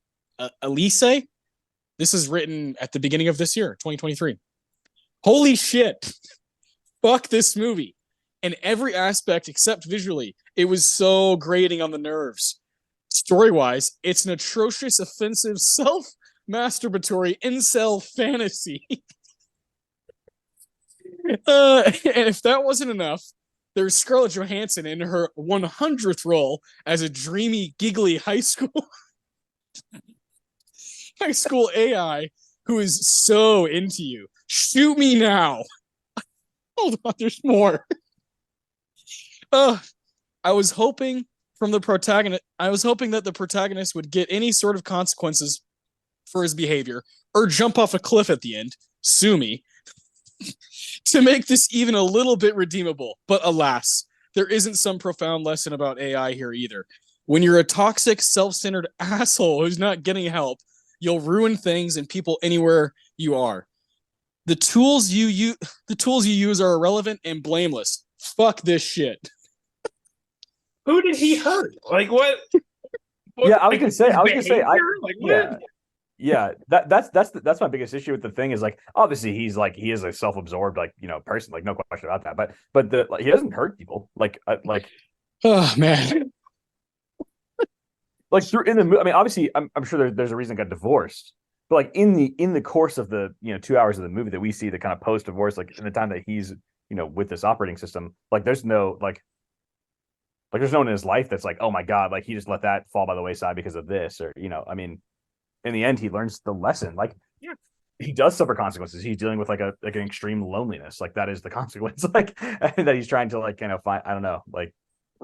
[SPEAKER 1] Elise. This is written at the beginning of this year, 2023. Holy shit. Fuck this movie. In every aspect except visually, it was so grating on the nerves. Story-wise, it's an atrocious, offensive, self-masturbatory incel fantasy. And if that wasn't enough, there's Scarlett Johansson in her 100th role as a dreamy, giggly high school AI who is so into you. Shoot me now. Hold on, there's more. I was hoping that the protagonist would get any sort of consequences for his behavior or jump off a cliff at the end. Sue me. To make this even a little bit redeemable. But alas, there isn't some profound lesson about AI here either. When you're a toxic, self-centered asshole who's not getting help, you'll ruin things and people anywhere you are. The tools you use are irrelevant and blameless. fuck this shit.
[SPEAKER 3] Who did he hurt? Like what?
[SPEAKER 2] Yeah, I was gonna say,
[SPEAKER 3] like what?
[SPEAKER 2] Yeah, that's my biggest issue with the thing is like obviously he is a self-absorbed like person, like no question about that, but he doesn't hurt people
[SPEAKER 1] Oh man.
[SPEAKER 2] like through in the movie. I mean, obviously I'm sure there's a reason he got divorced, but like in the course of the 2 hours of the movie that we see the kind of post divorce, like in the time that he's with this operating system, like there's no there's no one in his life that's like, oh my god, like he just let that fall by the wayside because of this, or I mean, in the end he learns the lesson. Like
[SPEAKER 3] Yeah.
[SPEAKER 2] he does suffer consequences. He's dealing with like an extreme loneliness. Like that is the consequence. Like and that he's trying to like kind of find. I don't know. Like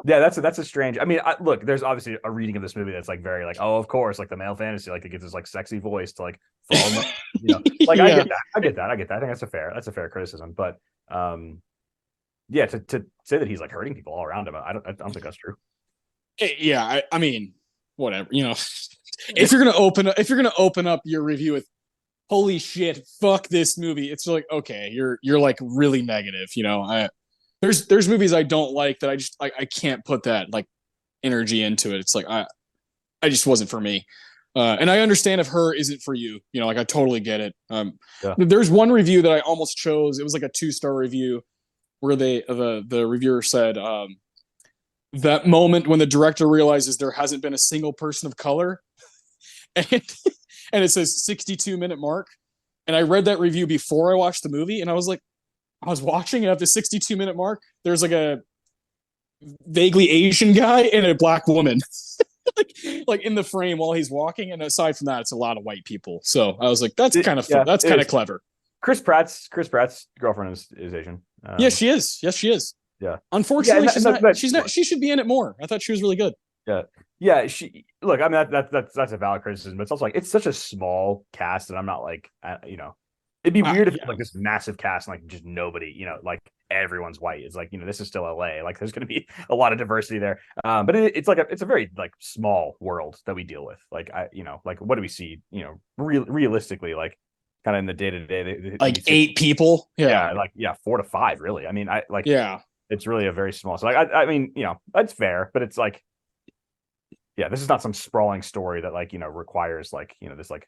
[SPEAKER 2] yeah, that's a strange. I mean, look, there's obviously a reading of this movie that's like very like, oh, of course, like the male fantasy, like it gives this like sexy voice to like fall in love. Like I get that. I think that's a fair criticism. But yeah, to say that he's like hurting people all around him, I don't think that's true.
[SPEAKER 1] Yeah, I mean, whatever. If you're gonna open up your review with holy shit, fuck this movie, it's like, okay, you're like really negative. There's movies I don't like that I can't put that like energy into it. It's like I just wasn't for me. And I understand if Her isn't for you. Like I totally get it. There's one review that I almost chose. It was like a 2-star review where the reviewer said that moment when the director realizes there hasn't been a single person of color, and it says 62-minute mark. And I read that review before I watched the movie, and I was like, I was watching it at the 62-minute mark. There's like a vaguely Asian guy and a black woman, like in the frame while he's walking. And aside from that, it's a lot of white people. So I was like, that's kind of that's kind of clever.
[SPEAKER 2] Chris Pratt's girlfriend is Asian.
[SPEAKER 1] Yeah, she is. Yes, she is.
[SPEAKER 2] Yeah.
[SPEAKER 1] Unfortunately, she's not. She should be in it more. I thought she was really good.
[SPEAKER 2] Yeah. Yeah. Look, I mean, that's a valid criticism, but it's also like, it's such a small cast that I'm not like, it'd be weird if it was like this massive cast and like just nobody, like everyone's white. It's like, this is still LA. Like there's going to be a lot of diversity there. But it's like it's a very like small world that we deal with. Like like what do we see, realistically, like kind of in the day to day,
[SPEAKER 1] like 8 people.
[SPEAKER 2] Yeah. Like 4 to 5 really. I mean, it's really a very small. So like, I mean, that's fair, but it's like, yeah, this is not some sprawling story that like, requires like, this like,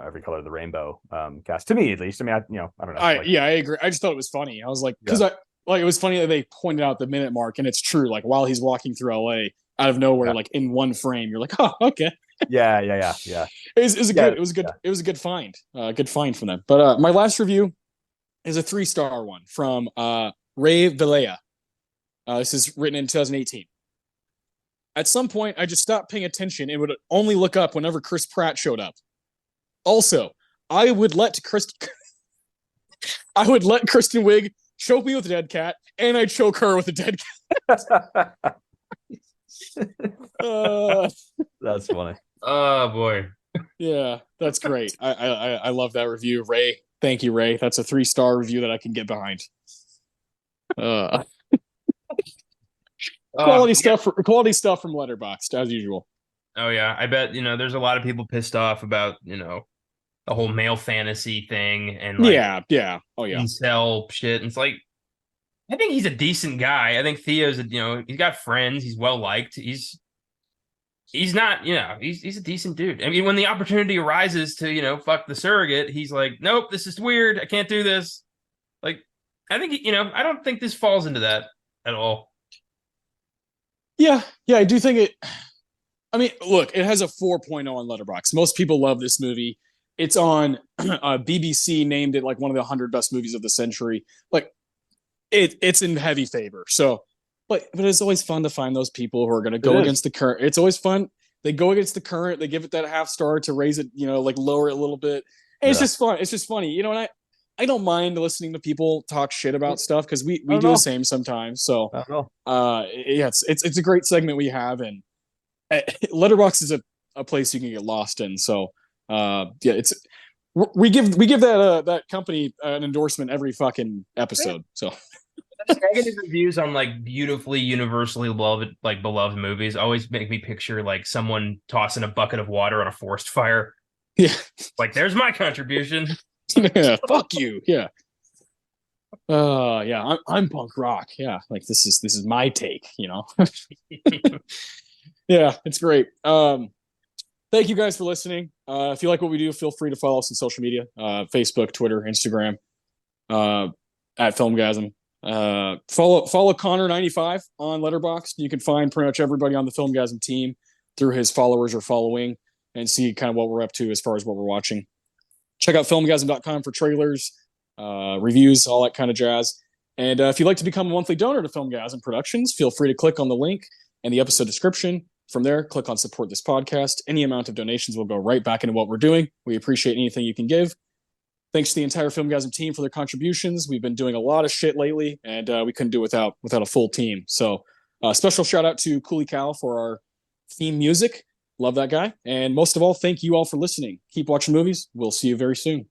[SPEAKER 2] every color of the rainbow cast, to me at least. I mean, I don't know.
[SPEAKER 1] I agree. I just thought it was funny. I was like, because it was funny that they pointed out the minute mark, and it's true. Like while he's walking through LA, out of nowhere, like in one frame, you're like, oh, okay.
[SPEAKER 2] Yeah.
[SPEAKER 1] It was a good find. Good find from them. But my last review is a 3-star one from Ray Vilea. This is written in 2018. At some point, I just stopped paying attention and would only look up whenever Chris Pratt showed up. Also, I would let Kristen Wiig choke me with a dead cat, and I'd choke her with a dead cat.
[SPEAKER 2] That's funny.
[SPEAKER 3] Oh boy.
[SPEAKER 1] Yeah, that's great. I love that review, Ray. Thank you, Ray. That's a 3-star review that I can get behind. Quality stuff from Letterboxd as usual.
[SPEAKER 3] Oh yeah, I bet there's a lot of people pissed off about the whole male fantasy thing and like,
[SPEAKER 1] yeah, oh yeah,
[SPEAKER 3] incel shit. And it's like, I think he's a decent guy. I think Theo's he's got friends. He's well liked. He's not he's a decent dude. I mean, when the opportunity arises to fuck the surrogate, he's like, nope, this is weird. I can't do this. Like, I think I don't think this falls into that at all.
[SPEAKER 1] Yeah, I do think it. I mean, look, it has a 4.0 on Letterboxd. Most people love this movie. It's on BBC, named it like one of the 100 best movies of the century. Like, it's in heavy favor. So, but it's always fun to find those people who are going to go against the current. It's always fun. They go against the current. They give it that half star to raise it, like lower it a little bit. And it's just fun. It's just funny, and I don't mind listening to people talk shit about stuff because we do the same sometimes. So, it's a great segment we have, and Letterboxd is a place you can get lost in. So, we give that company an endorsement every fucking episode. So,
[SPEAKER 3] negative reviews on like beautifully universally beloved movies always make me picture like someone tossing a bucket of water on a forest fire.
[SPEAKER 1] Yeah,
[SPEAKER 3] like there's my contribution.
[SPEAKER 1] Yeah, fuck you. Yeah. Yeah, I'm punk rock. Yeah, like this is my take, you know. Yeah, it's great. Thank you guys for listening. If you like what we do, feel free to follow us on social media, Facebook, Twitter, Instagram, uh, at Filmgazm. Follow Connor95 on Letterboxd. You can find pretty much everybody on the Filmgazm team through his followers or following, and see kind of what we're up to as far as what we're watching. Check out filmgazm.com for trailers, reviews, all that kind of jazz. And if you'd like to become a monthly donor to Filmgazm Productions, feel free to click on the link in the episode description. From there, click on support this podcast. Any amount of donations will go right back into what we're doing. We appreciate anything you can give. Thanks to the entire Filmgazm team for their contributions. We've been doing a lot of shit lately, and we couldn't do it without a full team. So special shout out to Cooley Cal for our theme music. Love that guy. And most of all, thank you all for listening. Keep watching movies. We'll see you very soon.